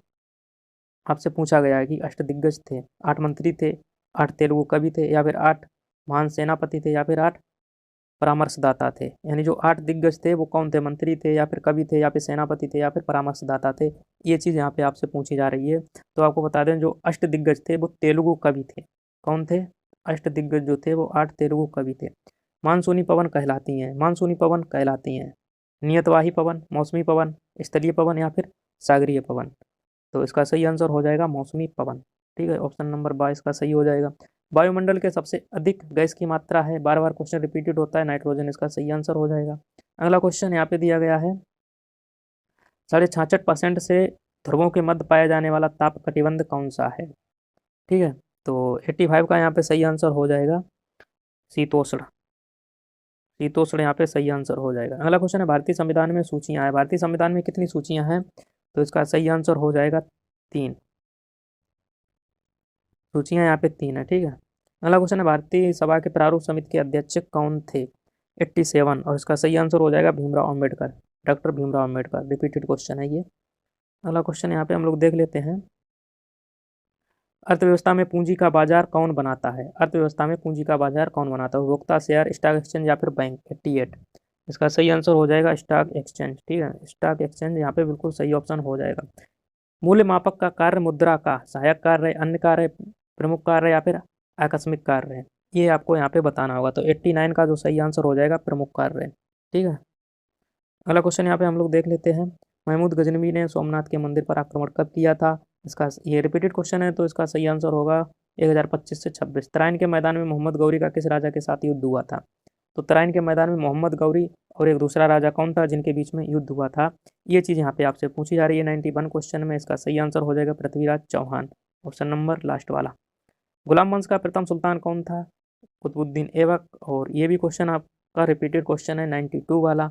आपसे पूछा गया है कि अष्टदिग्गज थे, 8 मंत्री थे, 8 तेलुगु कवि थे, या फिर 8 महान सेनापति थे, या फिर 8 परामर्शदाता थे। यानी जो 8 दिग्गज थे वो कौन थे? मंत्री थे, या फिर कवि थे, या फिर सेनापति थे, या फिर परामर्शदाता थे। ये चीज़ यहाँ पे आपसे पूछी जा रही है। तो आपको बता दें, जो अष्टदिग्गज थे वो तेलुगु कवि थे। कौन थे? अष्टदिग्गज जो थे वो 8 तेलुगु कवि थे। मानसूनी पवन कहलाती हैं, मानसूनी पवन कहलाती हैं नियतवाही पवन, मौसमी पवन, स्थलीय पवन, या फिर सागरीय पवन। तो इसका सही आंसर हो जाएगा मौसमी पवन। ठीक है, ऑप्शन नंबर 22 का सही हो जाएगा। वायुमंडल के सबसे अधिक गैस की मात्रा है, बार बार क्वेश्चन रिपीटेड होता है, नाइट्रोजन। इसका सही आंसर हो जाएगा। अगला क्वेश्चन यहाँ पे दिया गया है, 66.5% से ध्रुवों के मध्य पाया जाने वाला ताप कटिबंध कौन सा है? ठीक है, तो 85 का यहाँ पे सही आंसर हो जाएगा शीतोष्ण। शीतोष्ण यहाँ पे सही आंसर हो जाएगा। अगला क्वेश्चन है, भारतीय संविधान में सूचियां हैं। भारतीय संविधान में कितनी सूचियां हैं? तो इसका सही आंसर हो जाएगा 3 सूचियां, यहाँ पे 3 है। ठीक है, अगला क्वेश्चन है, भारतीय सभा के प्रारूप समिति के अध्यक्ष कौन थे? 87, और इसका सही आंसर हो जाएगा Bhimrao Ambedkar, doctor Bhimrao Ambedkar. Repeated question है ये। अगला क्वेश्चन यहाँ पे हम लोग देख लेते हैं, अर्थव्यवस्था में पूंजी का बाजार कौन बनाता है? अर्थव्यवस्था में पूंजी का बाजार कौन बनाता है? उपभोक्ता, शेयर, स्टॉक एक्सचेंज, या फिर बैंक। 88, इसका सही आंसर हो जाएगा स्टॉक एक्सचेंज। ठीक है, स्टॉक एक्सचेंज यहाँ पे बिल्कुल सही ऑप्शन हो जाएगा। मूल्य मापक का कार्य मुद्रा का सहायक कार्य, अन्य कार्य, प्रमुख कार्य, या फिर आकस्मिक कार्य है, ये आपको यहाँ पे बताना होगा। तो 89 का जो सही आंसर हो जाएगा प्रमुख कार्य। ठीक है, अगला क्वेश्चन यहाँ पे हम लोग देख लेते हैं, महमूद गजनवी ने सोमनाथ के मंदिर पर आक्रमण कब किया था? इसका ये रिपीटेड क्वेश्चन है, तो इसका सही आंसर होगा 1025 से 26। तराइन के मैदान में मोहम्मद गौरी का किस राजा के साथ युद्ध हुआ था? तो तराइन के मैदान में मोहम्मद गौरी और एक दूसरा राजा कौन था जिनके बीच में युद्ध हुआ था? ये चीज़ यहाँ पे आपसे पूछी जा रही है 91 क्वेश्चन में। इसका सही आंसर हो जाएगा Prithviraj Chauhan, option number last वाला। गुलाम वंश का प्रथम सुल्तान कौन था? कुतुबुद्दीन ऐबक। और ये भी क्वेश्चन आपका रिपीटेड क्वेश्चन है 92 वाला।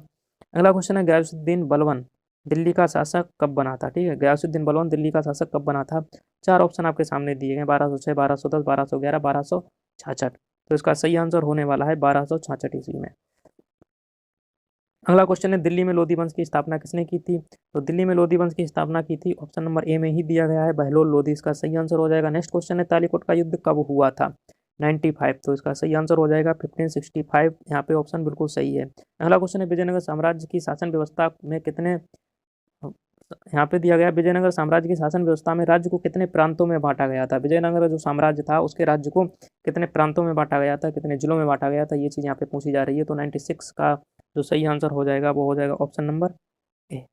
अगला क्वेश्चन है, गयासुद्दीन बलवन दिल्ली का शासक कब बना था? ठीक है, गयासुद्दीन बलवन दिल्ली का शासक कब बना था? 4 ऑप्शन आपके सामने दिए गए, 1206, 1210, 1211, 1266। तो इसका सही आंसर होने वाला है 1266 ईस्वी में। अगला क्वेश्चन है, दिल्ली में लोधी वंश की स्थापना किसने की थी? तो दिल्ली में लोधी वंश की स्थापना की थी, ऑप्शन नंबर ए में ही दिया गया है, बहलोल लोधी। इसका सही आंसर हो जाएगा। नेक्स्ट क्वेश्चन है, तालीकोट का युद्ध कब हुआ था? 95। तो इसका सही आंसर हो जाएगा 1565। यहाँ पे ऑप्शन बिल्कुल सही है। अगला क्वेश्चन है, विजयनगर साम्राज्य की शासन व्यवस्था में कितने यहाँ पे दिया गया विजयनगर साम्राज्य की शासन व्यवस्था में राज्य को कितने प्रांतों में बांटा गया था। विजयनगर जो साम्राज्य था उसके राज्य को कितने प्रांतों में बांटा गया था, कितने जिलों में बांटा गया था, ये चीज़ यहाँ पे पूछी जा रही है। तो 96 का जो सही आंसर हो जाएगा वो हो जाएगा option number A.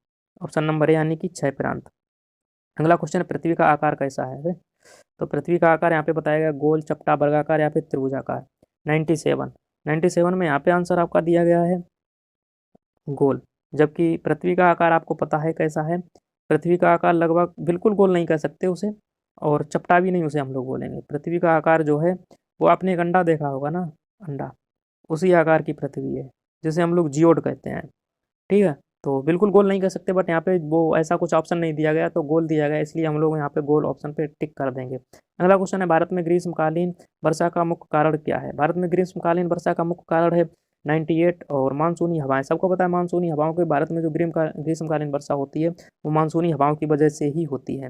Option number A यानी कि 6 प्रांत। अगला क्वेश्चन, पृथ्वी का आकार कैसा है। तो पृथ्वी का आकार यहाँ पे बताया गया गोल, चपटा, वर्गाकार या फिर त्रिभुजाकार। 97 में यहाँ पे आंसर आपका दिया गया है गोल। जबकि पृथ्वी का आकार आपको पता है कैसा है। पृथ्वी का आकार लगभग बिल्कुल गोल नहीं कह सकते उसे, और चपटा भी नहीं उसे हम लोग बोलेंगे। पृथ्वी का आकार जो है वो आपने एक अंडा देखा होगा ना, अंडा, उसी आकार की पृथ्वी है, जिसे हम लोग जियोड कहते हैं। ठीक है, तो बिल्कुल गोल नहीं कह सकते, बट यहाँ पे वो ऐसा कुछ ऑप्शन नहीं दिया गया तो गोल दिया गया, इसलिए हम लोग यहाँ पे गोल ऑप्शन पे टिक कर देंगे। अगला क्वेश्चन है, भारत में ग्रीष्मकालीन वर्षा का मुख्य कारण क्या है। भारत में ग्रीष्मकालीन वर्षा का मुख्य कारण है 98 और मानसूनी हवाएं। सबको पता है मानसूनी हवाओं के, भारत में जो ग्रीष्मकालीन वर्षा होती है वो मानसूनी हवाओं की वजह से ही होती है।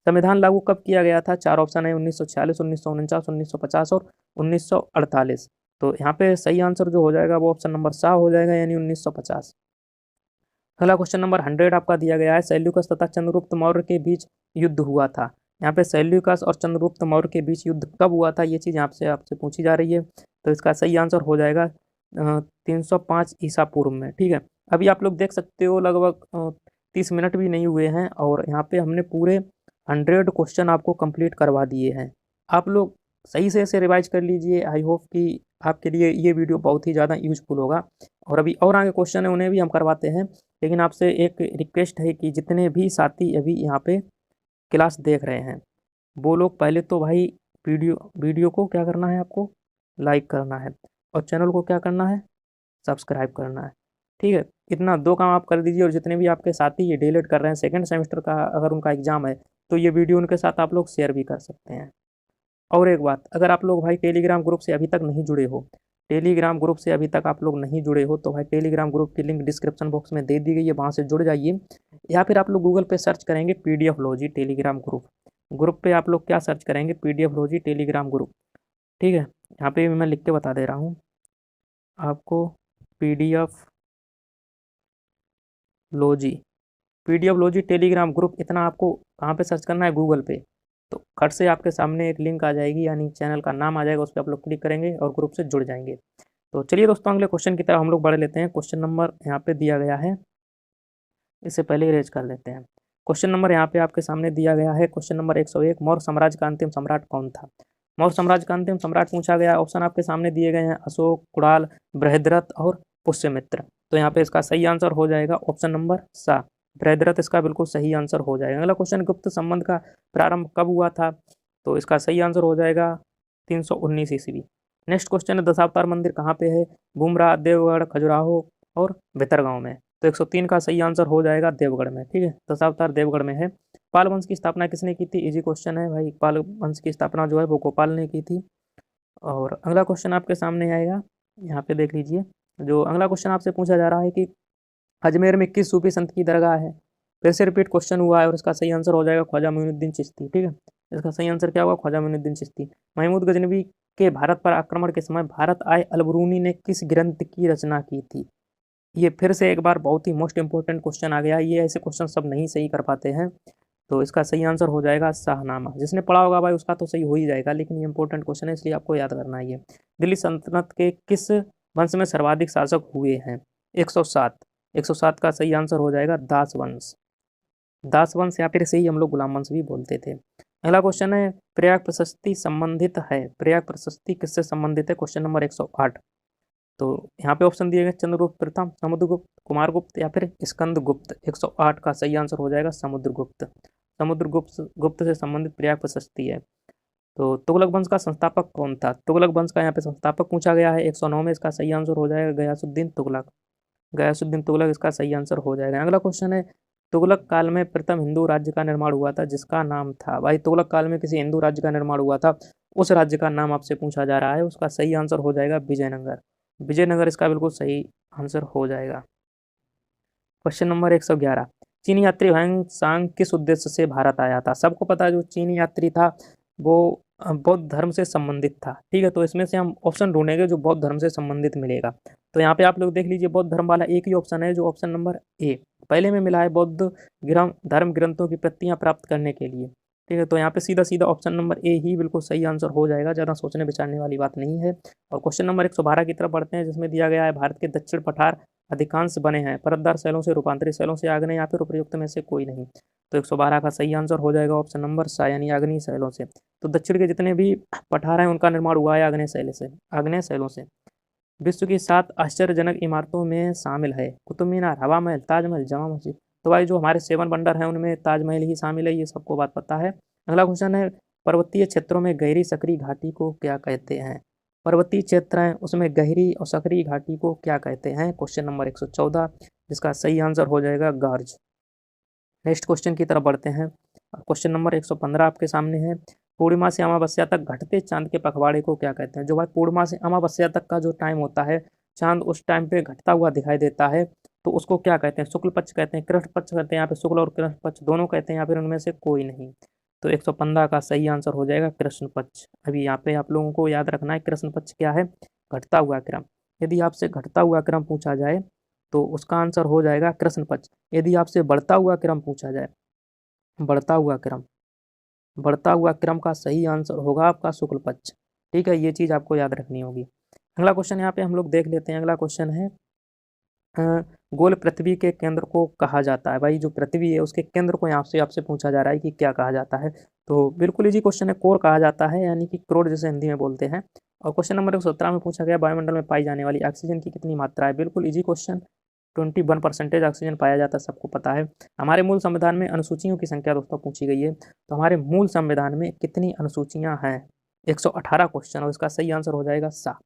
संविधान लागू कब किया गया था। 4 ऑप्शन है, 1946, 1949, 1950 और 1948। तो यहाँ पे सही आंसर जो हो जाएगा वो ऑप्शन नंबर सा हो जाएगा, यानी 1950। अगला क्वेश्चन नंबर 100 आपका दिया गया है, सैल्यूकस तथा चंद्रगुप्त मौर्य के बीच युद्ध हुआ था। यहाँ पे सैल्यूकस और चंद्रगुप्त मौर्य के बीच युद्ध कब हुआ था, ये चीज़ आपसे आपसे पूछी जा रही है। तो इसका सही आंसर हो जाएगा 305 ईसा पूर्व में। ठीक है, अभी आप लोग देख सकते हो लगभग 30 मिनट भी नहीं हुए हैं और यहाँ पे हमने पूरे 100 क्वेश्चन आपको कंप्लीट करवा दिए हैं। आप लोग सही से इसे रिवाइज कर लीजिए। आई होप कि आपके लिए ये वीडियो बहुत ही ज़्यादा यूजफुल होगा। और अभी और आगे क्वेश्चन है उन्हें भी हम करवाते हैं, लेकिन आपसे एक रिक्वेस्ट है कि जितने भी साथी अभी यहाँ पे क्लास देख रहे हैं वो लोग पहले तो भाई वीडियो को क्या करना है, आपको लाइक करना है और चैनल को क्या करना है, सब्सक्राइब करना है। ठीक है, इतना 2 काम आप कर दीजिए। और जितने भी आपके साथी ये डीएलएड कर रहे हैं सेकंड सेमेस्टर का, अगर उनका एग्जाम है तो ये वीडियो उनके साथ आप लोग शेयर भी कर सकते हैं। और एक बात, अगर आप लोग भाई टेलीग्राम ग्रुप से अभी तक नहीं जुड़े हो, टेलीग्राम ग्रुप से अभी तक आप लोग नहीं जुड़े हो तो भाई टेलीग्राम ग्रुप की लिंक डिस्क्रिप्शन बॉक्स में दे दी गई है, वहाँ से जुड़ जाइए। या फिर आप लोग गूगल पे सर्च करेंगे PDF logy Telegram group. Group पे आप लोग क्या सर्च करेंगे, पीडीएफ लॉजी टेलीग्राम ग्रुप। ठीक है, यहाँ पे मैं लिख के बता दे रहा हूँ आपको, पीडीएफ लॉजी टेलीग्राम ग्रुप। इतना आपको कहाँ पे सर्च करना है, गूगल पे। तो खट से आपके सामने एक लिंक आ जाएगी, यानी चैनल का नाम आ जाएगा, उस पर आप लोग क्लिक करेंगे और ग्रुप से जुड़ जाएंगे। तो चलिए दोस्तों, अगले क्वेश्चन की तरफ हम लोग बढ़ लेते हैं। क्वेश्चन नंबर यहाँ पे दिया गया है, इससे पहले इरेज कर लेते हैं। क्वेश्चन नंबर यहाँ पे आपके सामने दिया गया है, क्वेश्चन नंबर 101, मौर्य साम्राज्य का अंतिम सम्राट कौन था। मौर्य साम्राज्य का अंतिम सम्राट पूछा गया। ऑप्शन आपके सामने दिए गए हैं, अशोक, कुणाल, बृहद्रथ और पुष्यमित्र। तो यहाँ पे इसका सही आंसर हो जाएगा ऑप्शन नंबर सा, बृहद्रथ इसका बिल्कुल सही आंसर हो जाएगा। अगला क्वेश्चन, गुप्त संबंध का प्रारंभ कब हुआ था। तो इसका सही आंसर हो जाएगा 319 ईस्वी। नेक्स्ट क्वेश्चन है, दशावतार मंदिर कहाँ पे है। बुमरा, देवगढ़, खजुराहो और भितरगांव में। तो 103 का सही आंसर हो जाएगा देवगढ़ में। ठीक है, दशावतार देवगढ़ में है। पाल वंश की स्थापना किसने की थी। इजी क्वेश्चन है भाई, पाल वंश की स्थापना जो है वो गोपाल ने की थी। और अगला क्वेश्चन आपके सामने आएगा, यहाँ पे देख लीजिए। जो अगला क्वेश्चन आपसे पूछा जा रहा है कि अजमेर में किस सूफी संत की दरगाह है। फिर से रिपीट क्वेश्चन हुआ है और इसका सही आंसर हो जाएगा ख्वाजा मोइनुद्दीन चिश्ती। ठीक है, इसका सही आंसर क्या होगा, ख्वाजा मोइनुद्दीन चिश्ती। महमूद गजनवी के भारत पर आक्रमण के समय भारत आए अलबरूनी ने किस ग्रंथ की रचना की थी। ये फिर से एक बार बहुत ही मोस्ट इंपॉर्टेंट क्वेश्चन आ गया। ये ऐसे क्वेश्चन सब नहीं सही कर पाते हैं, तो इसका सही आंसर हो जाएगा शाहनामा। जिसने पढ़ा होगा भाई उसका तो सही हो ही जाएगा, लेकिन ये इंपॉर्टेंट क्वेश्चन है इसलिए आपको याद करना है। ये दिल्ली सल्तनत के किस वंश में सर्वाधिक शासक हुए हैं। 107 का सही आंसर हो जाएगा दास वंश। दास वंश या फिर इसे ही हम लोग गुलाम वंश भी बोलते थे। अगला क्वेश्चन है, प्रयाग प्रशस्ति संबंधित है। प्रयाग प्रशस्ति किससे संबंधित है, क्वेश्चन नंबर 108। तो यहाँ पे ऑप्शन दिए गए, चंद्रगुप्त प्रथम, समुद्रगुप्त, कुमारगुप्त या फिर स्कंदगुप्त। 108 का सही आंसर हो जाएगा समुद्रगुप्त। समुद्रगुप्त से संबंधित प्रयाग प्रशस्ति है। तो तुगलक वंश का संस्थापक कौन था। तुगलक वंश का यहाँ पे संस्थापक पूछा गया है। 109 में इसका सही आंसर हो जाएगा गयासुद्दीन तुगलक। गयासुद्दीन तुगलक इसका सही आंसर हो जाएगा। अगला क्वेश्चन है, तुगलक काल में प्रथम हिंदू राज्य का निर्माण हुआ था जिसका नाम था। भाई तुगलक काल में किसी हिंदू राज्य का निर्माण हुआ था, उस राज्य का नाम आपसे पूछा जा रहा है। उसका सही आंसर हो जाएगा विजयनगर। विजयनगर इसका बिल्कुल सही आंसर हो जाएगा। क्वेश्चन नंबर 111, चीनी यात्री ह्वेंग सांग किस उद्देश्य से भारत आया था। सबको पता है जो चीनी यात्री था वो बौद्ध धर्म से संबंधित था। ठीक है, तो इसमें से हम ऑप्शन ढूंढेंगे जो बौद्ध धर्म से संबंधित मिलेगा। तो यहाँ पे आप लोग देख लीजिए, बौद्ध धर्म वाला एक ही ऑप्शन है जो ऑप्शन नंबर ए। पहले में मिला है बौद्ध धर्म ग्रंथों की प्रतियां प्राप्त करने के लिए। ठीक है, तो यहाँ पे सीधा सीधा ऑप्शन नंबर ए ही बिल्कुल सही आंसर हो जाएगा, ज़्यादा सोचने विचारने वाली बात नहीं है। और क्वेश्चन नंबर 112 की तरफ बढ़ते हैं, जिसमें दिया गया है भारत के दक्षिण पठार अधिकांश बने हैं परतदार शैलों से, रूपांतरित शैलों से, आग्नेय या फिर उपयुक्त में से कोई नहीं। तो 112 का सही आंसर हो जाएगा ऑप्शन नंबर सा, यानी आग्नेय शैलों से। तो दक्षिण के जितने भी पठार हैं उनका निर्माण हुआ है आग्नेय शैलों से। विश्व की 7 आश्चर्यजनक इमारतों में शामिल है कुतुब मीनार, हवा महल, ताजमहल, जामा मस्जिद। तो भाई जो हमारे 7 वंडर हैं उनमें ताजमहल ही शामिल है, ये सबको बात पता है। अगला क्वेश्चन है, पर्वतीय क्षेत्रों में गहरी सकरी घाटी को क्या कहते हैं? पर्वतीय क्षेत्र हैं उसमें गहरी और सकरी घाटी को क्या कहते हैं? क्वेश्चन नंबर 114, जिसका सही आंसर हो जाएगा गार्ज। नेक्स्ट क्वेश्चन की तरफ बढ़ते हैं। क्वेश्चन नंबर 115 आपके सामने है, पूर्णिमा से अमावस्या तक घटते चांद के पखवाड़े को क्या कहते हैं? जो भाई पूर्णिमा से अमावस्या तक का जो टाइम होता है, चांद उस टाइम पे घटता हुआ दिखाई देता है, तो उसको क्या कहते हैं? शुक्ल पक्ष कहते हैं, कृष्ण पक्ष कहते हैं, यहाँ पे शुक्ल और कृष्ण पक्ष दोनों कहते हैं, या फिर उनमें से कोई नहीं। तो 115 का सही आंसर हो जाएगा कृष्ण पक्ष। अभी यहाँ पे आप लोगों को याद रखना है कृष्ण पक्ष क्या है, घटता हुआ क्रम। यदि आपसे घटता हुआ क्रम पूछा जाए तो उसका आंसर हो जाएगा कृष्ण पक्ष। यदि आपसे बढ़ता हुआ क्रम पूछा जाए, बढ़ता हुआ क्रम का सही आंसर होगा आपका शुक्ल पक्ष। ठीक है, ये चीज़ आपको याद रखनी होगी। अगला क्वेश्चन यहाँ पे हम लोग देख लेते हैं। अगला क्वेश्चन है, गोल पृथ्वी के केंद्र को कहा जाता है? भाई जो पृथ्वी है उसके केंद्र को यहाँ से आपसे पूछा जा रहा है कि क्या कहा जाता है? तो बिल्कुल इजी क्वेश्चन है, कोर कहा जाता है, यानी कि करोड़ जैसे हिंदी में बोलते हैं। और क्वेश्चन नंबर 117 में पूछा गया, वायुमंडल में पाई जाने वाली ऑक्सीजन की कितनी मात्रा है? बिल्कुल इजी क्वेश्चन, 21% ऑक्सीजन पाया जाता है, सबको पता है। हमारे मूल संविधान में अनुसूचियों की संख्या दोस्तों पूछी गई है, तो हमारे मूल संविधान में कितनी अनुसूचियां हैं? 118 क्वेश्चन, और इसका सही आंसर हो जाएगा सा।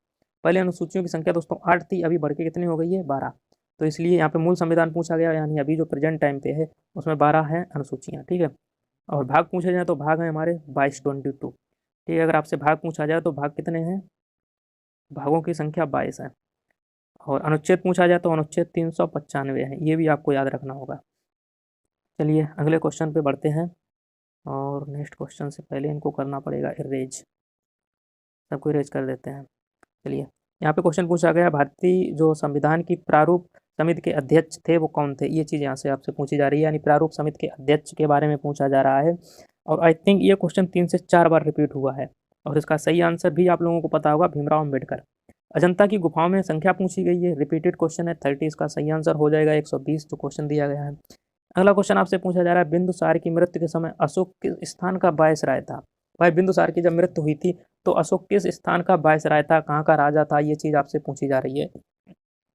पहले अनुसूचियों की संख्या दोस्तों 8 थी, अभी बढ़ के कितनी हो गई है? 12। तो इसलिए यहाँ पे मूल संविधान पूछा गया, यानी अभी जो प्रेजेंट टाइम पे है उसमें 12 हैं अनुसूचियाँ। ठीक है, और भाग पूछे जाए तो भाग हैं हमारे 22। ठीक है, अगर आपसे भाग पूछा जाए तो भाग कितने हैं? भागों की संख्या 22 है। और अनुच्छेद पूछा जाए तो अनुच्छेद 395 है, ये भी आपको याद रखना होगा। चलिए अगले क्वेश्चन पे बढ़ते हैं, और नेक्स्ट क्वेश्चन से पहले इनको करना पड़ेगा इरेज, सबको इरेज कर देते हैं। चलिए यहाँ पे क्वेश्चन पूछा गया, भारतीय जो संविधान की प्रारूप समिति के अध्यक्ष थे वो कौन थे? ये चीज़ यहाँ से आपसे पूछी जा रही है, यानी प्रारूप समिति के अध्यक्ष के बारे में पूछा जा रहा है। और आई थिंक ये क्वेश्चन 3 से 4 बार रिपीट हुआ है, और इसका सही आंसर भी आप लोगों को पता होगा, भीमराव अम्बेडकर। अजंता की गुफाओं में संख्या पूछी गई है, रिपीटेड क्वेश्चन है, 30, इसका सही आंसर हो जाएगा 120 जो क्वेश्चन दिया गया है। अगला क्वेश्चन आपसे पूछा जा रहा है, बिंदुसार की मृत्यु के समय अशोक किस स्थान का वायसराय था? भाई बिंदुसार की जब मृत्यु हुई थी तो अशोक किस स्थान का वायसराय था, कहाँ का राजा था, ये चीज़ आपसे पूछी जा रही है।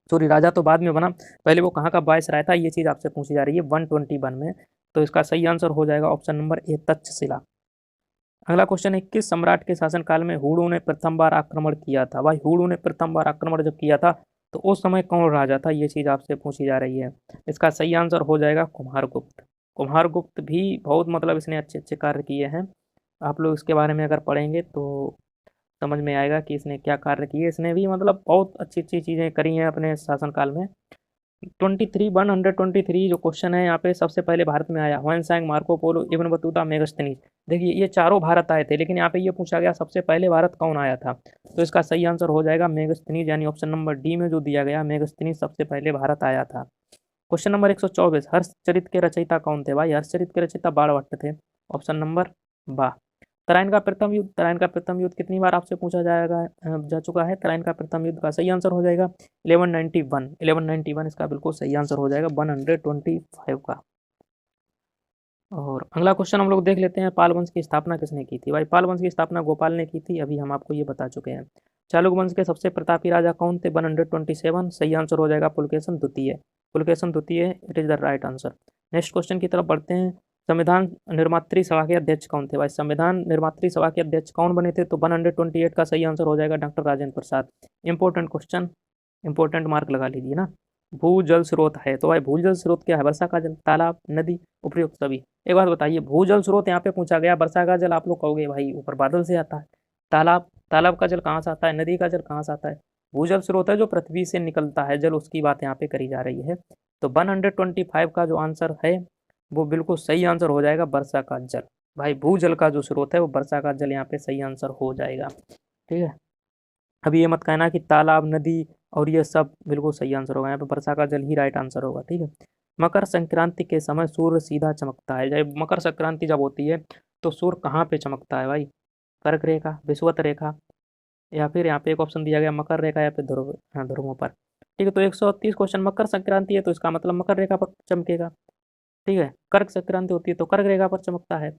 सॉरी, राजा तो बाद में बना, पहले वो कहाँ का वायसराय था, ये चीज़ आपसे पूछी जा रही है 121 में। तो इसका सही आंसर हो जाएगा ऑप्शन नंबर ए, तक्षशिला। अगला क्वेश्चन है, किस सम्राट के शासनकाल में हुडू ने प्रथम बार आक्रमण किया था? भाई हुडू ने प्रथम बार आक्रमण जब किया था तो उस समय कौन राजा था, ये चीज़ आपसे पूछी जा रही है। इसका सही आंसर हो जाएगा कुमारगुप्त। कुमारगुप्त भी बहुत मतलब इसने अच्छे अच्छे कार्य किए हैं, आप लोग इसके बारे में अगर पढ़ेंगे तो समझ में आएगा कि इसने क्या कार्य किए। इसने भी मतलब बहुत अच्छी अच्छी चीज़ें करी हैं अपने शासनकाल में। 123 जो क्वेश्चन है यहाँ पे, सबसे पहले भारत में आया Hiuen Tsang, Marco Polo, Ibn Battuta, Megasthenes. देखिए ये चारों भारत आए थे, लेकिन यहाँ पे ये पूछा गया सबसे पहले भारत कौन आया था? तो इसका सही आंसर हो जाएगा मेगास्थनीज, यानी ऑप्शन नंबर डी में जो दिया गया, मेगास्थनीज सबसे पहले भारत आया था। क्वेश्चन नंबर 124, हर्षचरित के रचयिता कौन थे? भाई हर्षचरित के रचयिता बाणभट्ट थे, ऑप्शन नंबर बा। तराइन का प्रथम युद्ध कितनी बार आपसे पूछा जा चुका है? तराइन का प्रथम युद्ध का सही आंसर हो जाएगा 1191 इसका बिल्कुल सही आंसर हो जाएगा 125 का। और अगला क्वेश्चन हम लोग देख लेते हैं, पाल वंश की स्थापना किसने की थी? भाई पाल वंश की स्थापना गोपाल ने की थी, अभी हम आपको ये बता चुके हैं। चालुक्य वंश के सबसे प्रतापी राजा कौन थे? 127, सही आंसर हो जाएगा पुलकेशन द्वितीय। It is the right answer. Next question की तरफ बढ़ते हैं, संविधान निर्मात्री सभा के अध्यक्ष कौन थे? भाई संविधान निर्मात्री सभा के अध्यक्ष कौन बने थे? तो 128 का सही आंसर हो जाएगा doctor Rajendra Prasad. Important question, important mark लगा लीजिए ना। भूजल स्रोत है, तो भाई भूजल स्रोत क्या है? वर्षा का जल, तालाब, नदी, उपयुक्त सभी। एक बात बताइए, भूजल स्रोत यहाँ पे पूछा गया, वर्षा का जल आप लोग कहोगे भाई ऊपर बादल से आता है, तालाब का जल कहाँ से आता है, नदी का जल कहाँ से आता है? भूजल स्रोत है जो पृथ्वी से निकलता है जल, उसकी बात यहाँ पे करी जा रही है। तो 125 का जो आंसर है वो बिल्कुल सही आंसर हो जाएगा वर्षा का जल। भाई भूजल का जो स्रोत है वो वर्षा का जल यहाँ पे सही आंसर हो जाएगा। ठीक है, अभी ये मत कहना कि तालाब, नदी और ये सब बिल्कुल सही आंसर होगा, यहाँ पे वर्षा का जल ही राइट आंसर होगा। ठीक है, मकर संक्रांति के समय सूर्य सीधा चमकता है। जब मकर संक्रांति जब होती है तो सूर्य कहाँ पे चमकता है भाई? कर्क रेखा, विषुवत रेखा, या फिर यहाँ पे एक ऑप्शन दिया गया मकर रेखा या फिर ध्रुव, हाँ ध्रुवों पर। ठीक है, तो 130 क्वेश्चन मकर संक्रांति है तो इसका मतलब मकर रेखा पर चमकेगा। ठीक है, कर्क संक्रांति होती है तो कर्क रेखा पर चमकता है।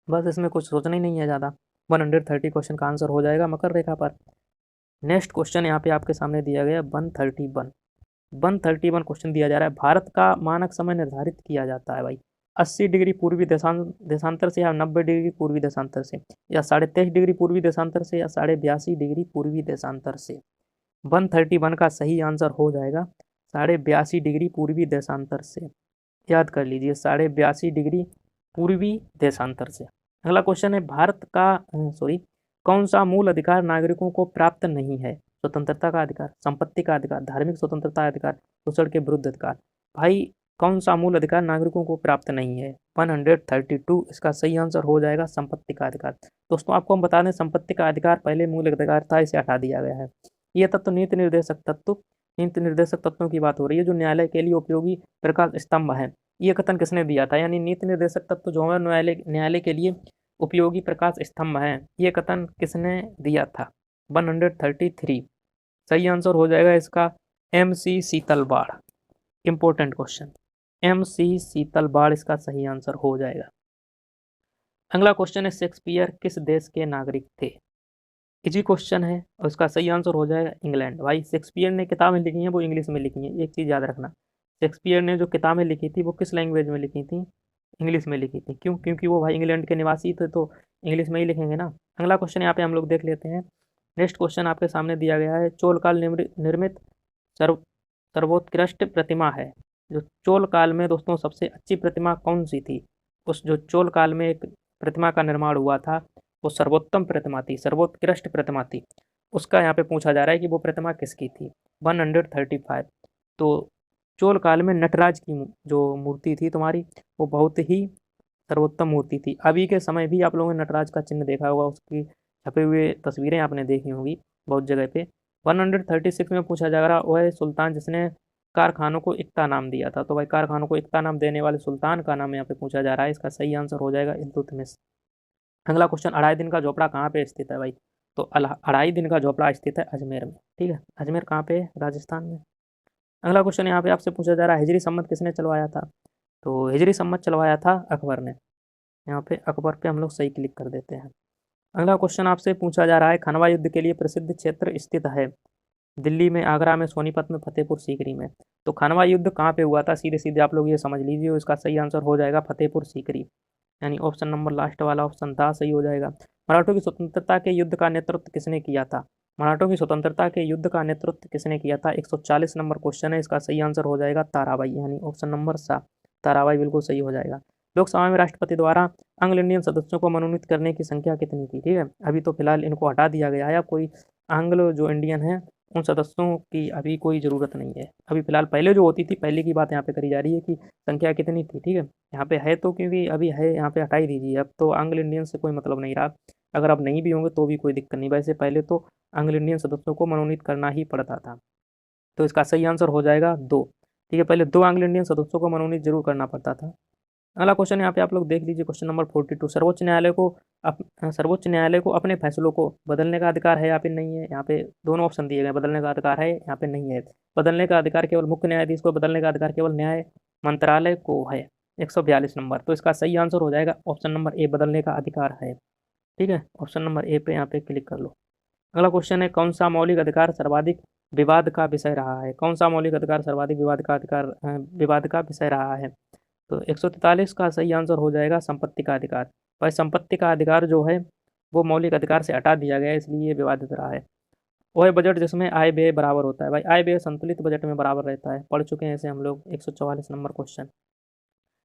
बस इसमें कुछ सोचना ही नहीं है ज़्यादा। 130 क्वेश्चन का आंसर हो जाएगा मकर रेखा पर। नेक्स्ट क्वेश्चन यहाँ पे आपके सामने दिया गया 131 क्वेश्चन दिया जा रहा है। भारत का मानक समय निर्धारित किया जाता है भाई 80 डिग्री पूर्वी देशांतर से, या 90 डिग्री पूर्वी देशांतर से, या 23.5 डिग्री पूर्वी देशांतर से, या 82.5 डिग्री पूर्वी देशांतर से। 131 का सही आंसर हो जाएगा 82.5 डिग्री पूर्वी देशांतर से। याद कर लीजिए 82.5 डिग्री पूर्वी देशांतर से। अगला क्वेश्चन है भारत का कौन सा मूल अधिकार नागरिकों को प्राप्त नहीं है? स्वतंत्रता का अधिकार, संपत्ति का अधिकार, धार्मिक स्वतंत्रता अधिकार, शोषण के विरुद्ध अधिकार। भाई कौन सा मूल अधिकार नागरिकों को प्राप्त नहीं है? 132 इसका सही आंसर हो जाएगा संपत्ति का अधिकार। दोस्तों आपको हम बता दें संपत्ति का अधिकार पहले मूल अधिकार था, इसे हटा दिया गया है। यह तत्व नीति निर्देशक तत्वों की बात हो रही है जो न्यायालय के लिए उपयोगी प्रकाश स्तंभ है। ये कथन किसने दिया था? यानी नीति निर्देशक तत्व जो है न्यायालय के लिए उपयोगी प्रकाश स्तंभ है, ये कथन किसने दिया था? 133 सही आंसर हो जाएगा इसका MC शीतलबाड़। इंपॉर्टेंट क्वेश्चन, MC शीतलबाड़ इसका सही आंसर हो जाएगा। अगला क्वेश्चन है शेक्सपियर किस देश के नागरिक थे? इजी क्वेश्चन है और इसका सही आंसर हो जाएगा इंग्लैंड। भाई शेक्सपियर ने किताबें लिखी हैं वो इंग्लिश में लिखी हैं, एक चीज़ याद रखना। शेक्सपियर ने जो किताबें लिखी थी वो किस लैंग्वेज में लिखी थी? इंग्लिश में लिखी थी। क्यों? क्योंकि वो भाई इंग्लैंड के निवासी थे तो इंग्लिश में ही लिखेंगे ना। अगला क्वेश्चन यहाँ पे हम लोग देख लेते हैं। नेक्स्ट क्वेश्चन आपके सामने दिया गया है चोल काल निर्मित सर्वोत्कृष्ट प्रतिमा है। जो चोल काल में दोस्तों सबसे अच्छी प्रतिमा कौन सी थी? उस जो चोल काल में एक प्रतिमा का निर्माण हुआ था वो सर्वोत्तम प्रतिमा थी, सर्वोत्कृष्ट प्रतिमा थी। उसका यहाँ पे पूछा जा रहा है कि वो प्रतिमा किसकी थी। 135 तो चोल काल में नटराज की जो मूर्ति थी तुम्हारी वो बहुत ही सर्वोत्तम मूर्ति थी। अभी के समय भी आप लोगों ने नटराज का चिन्ह देखा होगा, उसकी छपे हुए तस्वीरें आपने देखी होंगी बहुत जगह पे। 136 में पूछा जा रहा वह सुल्तान जिसने कारखानों को एकता नाम दिया था। तो भाई कारखानों को एकता नाम देने वाले सुल्तान का नाम यहाँ पे पूछा जा रहा है, इसका सही आंसर हो जाएगा इल्तुतमिश। अगला क्वेश्चन अढ़ाई दिन का झोपड़ा कहाँ पे स्थित है भाई? तो अढ़ाई दिन का झोपड़ा स्थित है अजमेर में। ठीक है, अजमेर कहाँ पे है? राजस्थान में। अगला क्वेश्चन यहाँ पे आपसे पूछा जा रहा है हिजरी संमत किसने चलवाया था? तो हिजरी संमत चलवाया था अकबर ने। यहाँ पे अकबर पे हम लोग सही क्लिक कर देते हैं। अगला क्वेश्चन आपसे पूछा जा रहा है खनवा युद्ध के लिए प्रसिद्ध क्षेत्र स्थित है दिल्ली में, आगरा में, सोनीपत में, फतेहपुर सीकरी में। तो खनवा युद्ध कहाँ पे हुआ था? सीधे सीधे आप लोग ये समझ लीजिए, इसका सही आंसर हो जाएगा फतेहपुर सीकरी, यानी ऑप्शन नंबर लास्ट वाला ऑप्शन था सही हो जाएगा। मराठों की स्वतंत्रता के युद्ध का नेतृत्व किसने किया था? मराठों की स्वतंत्रता के युद्ध का नेतृत्व किसने किया था? 140 नंबर क्वेश्चन है, इसका सही आंसर हो जाएगा ताराबाई, यानी ऑप्शन नंबर 7 ताराबाई बिल्कुल सही हो जाएगा। लोकसभा में राष्ट्रपति द्वारा एंग्लो इंडियन सदस्यों को मनोनीत करने की संख्या कितनी थी? ठीक है, अभी तो फिलहाल इनको हटा दिया गया है, अब कोई एंग्लो जो इंडियन है उन सदस्यों की अभी कोई ज़रूरत नहीं है। अभी फिलहाल पहले जो होती थी पहले की बात यहाँ पे करी जा रही है कि संख्या कितनी थी। ठीक है, यहाँ पे है तो क्योंकि अभी है यहाँ पे हटा ही दीजिए, अब तो एंग्लो इंडियन से कोई मतलब नहीं रहा। अगर अब नहीं भी होंगे तो भी कोई दिक्कत नहीं, वैसे पहले तो एंग्लो इंडियन सदस्यों को मनोनीत करना ही पड़ता था। तो इसका सही आंसर हो जाएगा 2। ठीक है, पहले 2 एंग्लो इंडियन सदस्यों को मनोनीत जरूर करना पड़ता था। अगला क्वेश्चन यहाँ पे आप लोग देख लीजिए, क्वेश्चन नंबर 42 सर्वोच्च न्यायालय को अपने फैसलों को बदलने का अधिकार है या फिर नहीं है? यहाँ पे दोनों ऑप्शन दिए गए, बदलने का अधिकार है, यहाँ पे नहीं है। बदलने का अधिकार केवल मुख्य न्यायाधीश को, बदलने का अधिकार केवल न्याय मंत्रालय को है। 142 नंबर, तो इसका सही आंसर हो जाएगा ऑप्शन नंबर ए, बदलने का अधिकार है। ठीक है, ऑप्शन नंबर ए पे यहाँ पे क्लिक कर लो। अगला क्वेश्चन है कौन सा मौलिक अधिकार सर्वाधिक विवाद का विषय रहा है? कौन सा मौलिक अधिकार सर्वाधिक विवाद का विषय रहा है? तो 143 का सही आंसर हो जाएगा संपत्ति का अधिकार। भाई संपत्ति का अधिकार जो है वो मौलिक अधिकार से हटा दिया गया है, इसलिए ये विवादित रहा है। वह बजट जिसमें आय व्यय बराबर होता है। भाई आय व्यय संतुलित बजट में बराबर रहता है, पढ़ चुके हैं इसे हम लोग। 144 नंबर क्वेश्चन।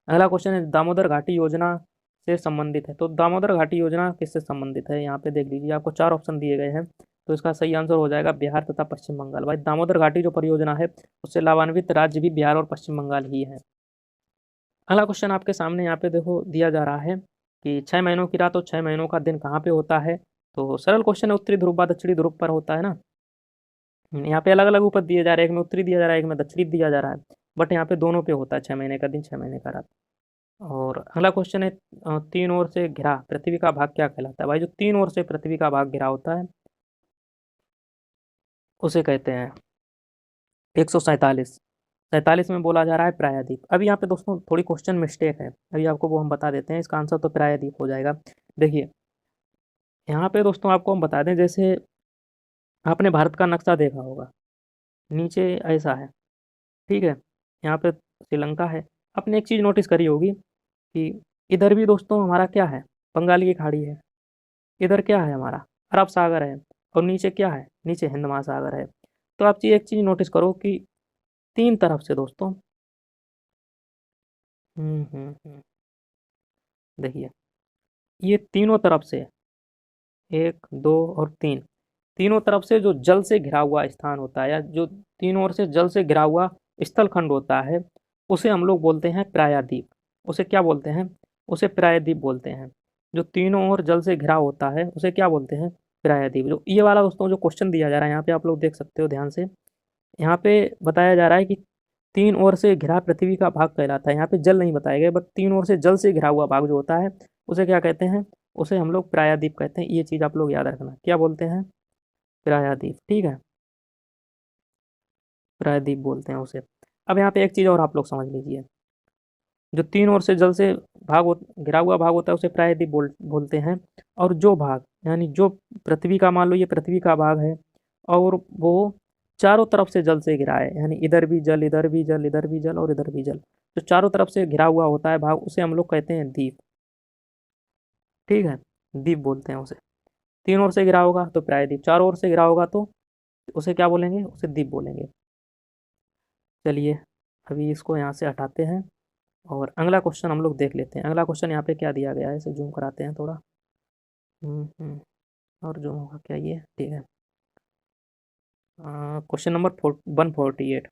अगला क्वेश्चन है दामोदर घाटी योजना से संबंधित है। तो दामोदर घाटी योजना किससे संबंधित है? यहाँ पे देख लीजिए, आपको 4 ऑप्शन दिए गए हैं, तो इसका सही आंसर हो जाएगा बिहार तथा पश्चिम बंगाल। भाई दामोदर घाटी जो परियोजना है उससे लाभान्वित राज्य भी बिहार और पश्चिम बंगाल ही है। अगला क्वेश्चन आपके सामने यहाँ पे देखो दिया जा रहा है कि 6 महीनों की रात और 6 महीनों का दिन कहाँ पे होता है? तो सरल क्वेश्चन है, उत्तरी ध्रुव व दक्षिणी ध्रुव पर होता है ना। यहाँ पे अलग अलग ऊपर दिए जा रहे हैं, एक में उत्तरी दिया जा रहा है, एक में दक्षिणी दिया जा रहा है। बट यहाँ पे दोनों पे होता है, 6 महीने का दिन 6 महीने का रात। और अगला क्वेश्चन है, तीन ओर से घिरा पृथ्वी का भाग क्या कहलाता है? भाई जो तीन ओर से पृथ्वी का भाग घिरा होता है उसे कहते हैं 147। 47 में बोला जा रहा है प्रायद्वीप। अभी यहाँ पे दोस्तों थोड़ी क्वेश्चन मिस्टेक है, अभी आपको वो हम बता देते हैं। इसका आंसर तो प्रायद्वीप हो जाएगा। देखिए यहाँ पे दोस्तों आपको हम बता दें, जैसे आपने भारत का नक्शा देखा होगा, नीचे ऐसा है, ठीक है, यहाँ पे श्रीलंका है। आपने एक चीज़ नोटिस करी होगी कि इधर भी दोस्तों हमारा क्या है, बंगाल की खाड़ी है, इधर क्या है हमारा, अरब सागर है, और नीचे क्या है, नीचे हिंद महासागर है। तो आप एक चीज़ नोटिस करो कि तीन तरफ से दोस्तों, देखिए ये तीनों तरफ से, एक दो और तीन, तीनों तरफ से जो जल से घिरा हुआ स्थान होता है, या जो तीनों ओर से जल से घिरा हुआ स्थल खंड होता है, उसे हम लोग बोलते हैं प्रायद्वीप। उसे क्या बोलते हैं? उसे प्रायद्वीप बोलते हैं। जो तीनों ओर जल से घिरा होता है उसे क्या बोलते हैं? प्रायद्वीप। जो ये वाला दोस्तों जो क्वेश्चन दिया जा रहा है यहाँ पे आप लोग देख सकते हो ध्यान से, यहाँ पे बताया जा रहा है कि तीन ओर से घिरा पृथ्वी का भाग कहलाता है। यहाँ पे जल नहीं बताया गया, बट तीन ओर से जल से घिरा हुआ भाग जो होता है उसे क्या कहते हैं? उसे हम लोग प्रायद्वीप कहते हैं। ये चीज़ आप लोग याद रखना, क्या बोलते हैं? प्रायद्वीप, ठीक है, प्रायद्वीप बोलते हैं उसे। अब यहाँ पे एक चीज़ और आप लोग समझ लीजिए, जो तीन ओर से जल से घिरा हुआ भाग होता है उसे प्रायद्वीप बोलते हैं। और जो भाग, यानी जो पृथ्वी का, मान लो ये पृथ्वी का भाग है और वो चारों तरफ से जल से घिरा है, यानी इधर भी जल, इधर भी जल, इधर भी जल और इधर भी जल, जो चारों तरफ से घिरा हुआ होता है भाग, उसे हम लोग कहते हैं द्वीप, ठीक है, द्वीप बोलते हैं उसे। तीन ओर से घिरा होगा तो प्रायद्वीप, चारों ओर से घिरा होगा तो उसे क्या बोलेंगे? उसे द्वीप बोलेंगे। चलिए अभी इसको यहाँ से हटाते हैं और अगला क्वेश्चन हम लोग देख लेते हैं। अगला क्वेश्चन यहाँ पे क्या दिया गया है, इसे जूम कराते हैं थोड़ा। और जूम होगा क्या, ये ठीक है। Question number 148।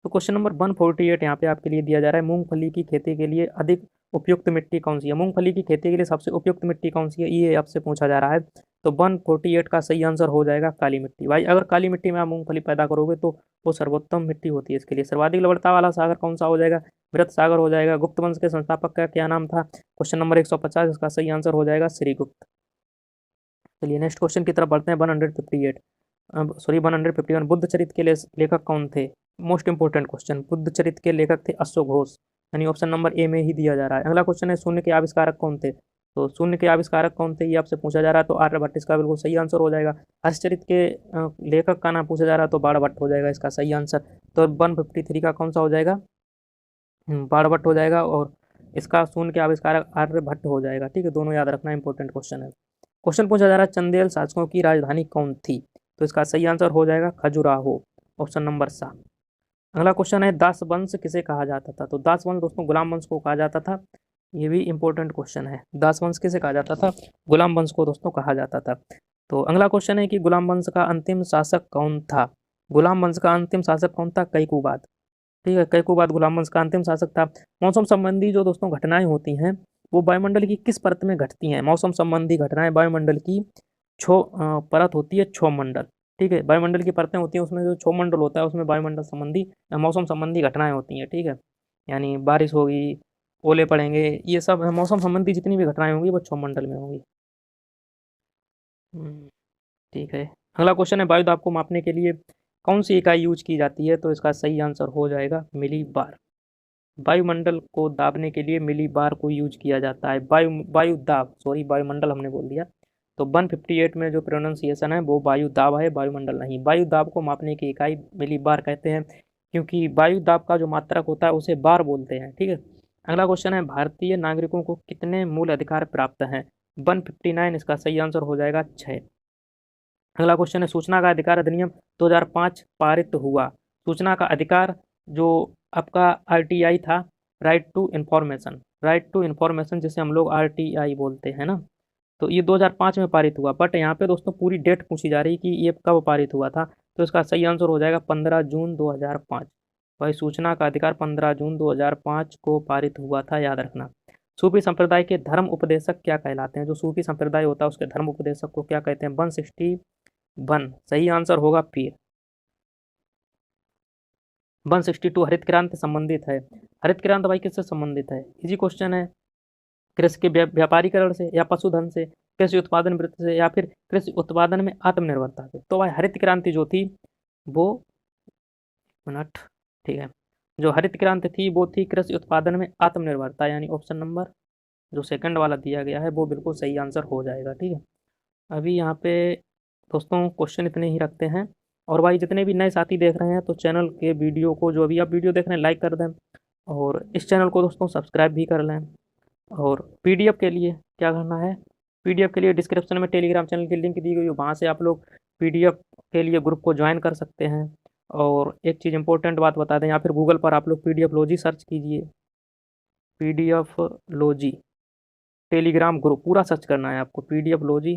तो क्वेश्चन नंबर 148 यहाँ पे आपके लिए दिया जा रहा है, मूंगफली की खेती के लिए अधिक उपयुक्त मिट्टी कौन सी है? मूंगफली की खेती के लिए सबसे उपयुक्त मिट्टी कौन सी है, ये आपसे पूछा जा रहा है। तो 148 का सही आंसर हो जाएगा काली मिट्टी। भाई अगर काली मिट्टी में आप मूंगफली पैदा करोगे तो वो सर्वोत्तम मिट्टी होती है इसके लिए। सर्वाधिक लवणता वाला सागर कौन सा हो जाएगा? मृत सागर हो जाएगा। गुप्त वंश के संस्थापक का क्या नाम था? क्वेश्चन नंबर 150, इसका सही आंसर हो जाएगा श्रीगुप्त। चलिए नेक्स्ट क्वेश्चन की तरफ बढ़ते हैं। 158, अब सॉरी 151, बुद्ध चरित्र के लेखक कौन थे? मोस्ट इंपोर्टेंट क्वेश्चन, बुद्ध चरित्र के लेखक थे अश्व घोष, यानी ऑप्शन नंबर ए में ही दिया जा रहा है। अगला क्वेश्चन है, शून्य के आविष्कारक कौन थे? तो शून्य के आविष्कारक कौन थे ये आपसे पूछा जा रहा है, तो आर्यभट्ट इसका बिल्कुल सही आंसर हो जाएगा। हर्षचरित के लेखक का नाम पूछा जा रहा है, तो बाणभट्ट हो जाएगा इसका सही आंसर। तो 153 का कौन सा हो जाएगा? बाणभट्ट हो जाएगा। और इसका शून्य के आविष्कारक आर्यभट्ट हो जाएगा, ठीक है, दोनों याद रखना, इंपॉर्टेंट क्वेश्चन है। क्वेश्चन पूछा जा रहा है, चंदेल शासकों की राजधानी कौन थी? तो इसका सही आंसर हो जाएगा खजुराहो, ऑप्शन नंबर 7। अगला क्वेश्चन है, दास वंश किसे कहा जाता था? तो दास वंश दोस्तों गुलाम वंश को कहा जाता था। ये भी इंपॉर्टेंट क्वेश्चन है, दास वंश किसे कहा जाता था? गुलाम वंश को दोस्तों कहा जाता था। तो अगला क्वेश्चन है कि गुलाम वंश का अंतिम शासक कौन था? गुलाम वंश का अंतिम शासक कौन था? कैकुबाद, ठीक है, कैकुबाद गुलाम वंश का अंतिम शासक था। मौसम संबंधी जो दोस्तों घटनाएं होती हैं वो वायुमंडल की किस परत में घटती हैं? मौसम संबंधी घटनाएं वायुमंडल की परत होती है क्षोमंडल, ठीक है, वायुमंडल की परतें होती हैं, उसमें जो क्षोमंडल होता है उसमें वायुमंडल संबंधी मौसम संबंधी घटनाएं होती हैं, ठीक है, यानी बारिश होगी, ओले पड़ेंगे, ये सब मौसम संबंधी जितनी भी घटनाएं होंगी वो क्षोमंडल में होंगी। ठीक है। अगला क्वेश्चन है, वायु दाब को मापने के लिए कौन सी इकाई यूज की जाती है? तो इसका सही आंसर हो जाएगा मिली बार। वायुमंडल को दाबने के लिए मिली बार को यूज किया जाता है। वायु दाब, सॉरी वायुमंडल हमने बोल दिया। तो 158 में जो प्रोनाउंसिएशन है वो वायु दाब है, वायुमंडल नहीं। वायु दाब को मापने की इकाई मिली बार कहते हैं, क्योंकि वायु दाब का जो मात्रक होता है उसे बार बोलते हैं, ठीक है। अगला क्वेश्चन है, भारतीय नागरिकों को कितने मूल अधिकार प्राप्त हैं? 159, इसका सही आंसर हो जाएगा 6। अगला क्वेश्चन है, सूचना का अधिकार अधिनियम 2005 पारित हुआ। सूचना का अधिकार जो आपका आरटीआई था, right to information, right to information जिसे हम लोग आरटीआई बोलते हैं ना, तो ये 2005 में पारित हुआ। बट यहाँ पे दोस्तों पूरी डेट पूछी जा रही कि ये कब पारित हुआ था, तो इसका सही आंसर हो जाएगा 15 जून 2005। भाई सूचना का अधिकार 15 जून 2005 को पारित हुआ था, याद रखना। सूफी संप्रदाय के धर्म उपदेशक क्या कहलाते हैं? जो सूफी संप्रदाय होता है उसके धर्म उपदेशक को क्या कहते हैं? 161 सही आंसर होगा पीर। 162 हरित क्रांति संबंधित है। हरित क्रांति भाई किससे संबंधित है? इजी क्वेश्चन है। कृषि के व्यापारीकरण से या पशुधन से, कृषि उत्पादन वृद्धि से, या फिर कृषि उत्पादन में आत्मनिर्भरता से। तो भाई हरित क्रांति जो थी वो मिनट ठीक है, जो हरित क्रांति थी वो थी कृषि उत्पादन में आत्मनिर्भरता, यानी ऑप्शन नंबर जो सेकंड वाला दिया गया है वो बिल्कुल सही आंसर हो जाएगा। ठीक है, अभी यहाँ पे दोस्तों क्वेश्चन इतने ही रखते हैं। और भाई जितने भी नए साथी देख रहे हैं तो चैनल के वीडियो को, जो अभी आप वीडियो देख रहे हैं, लाइक कर दें और इस चैनल को दोस्तों सब्सक्राइब भी कर लें। और पीडीएफ के लिए क्या करना है? पीडीएफ के लिए डिस्क्रिप्शन में टेलीग्राम चैनल की लिंक दी गई है, वहाँ से आप लोग पीडीएफ के लिए ग्रुप को ज्वाइन कर सकते हैं। और एक चीज़ इंपॉर्टेंट बात बता दें, या फिर गूगल पर आप लोग पीडीएफ लॉजी सर्च कीजिए, पीडीएफ लॉजी टेलीग्राम ग्रुप पूरा सर्च करना है आपको, पीडीएफ लॉजी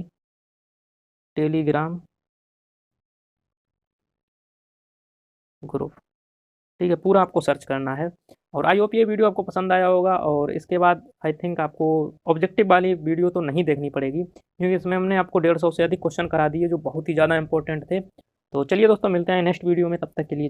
टेलीग्राम ग्रुप। ठीक है, पूरा आपको सर्च करना है। और आई होप ये वीडियो आपको पसंद आया होगा। और इसके बाद आई थिंक आपको ऑब्जेक्टिव वाली वीडियो तो नहीं देखनी पड़ेगी, क्योंकि इसमें हमने आपको 150 से अधिक क्वेश्चन करा दिए जो बहुत ही ज़्यादा इंपॉर्टेंट थे। तो चलिए दोस्तों, मिलते हैं नेक्स्ट वीडियो में, तब तक के लिए।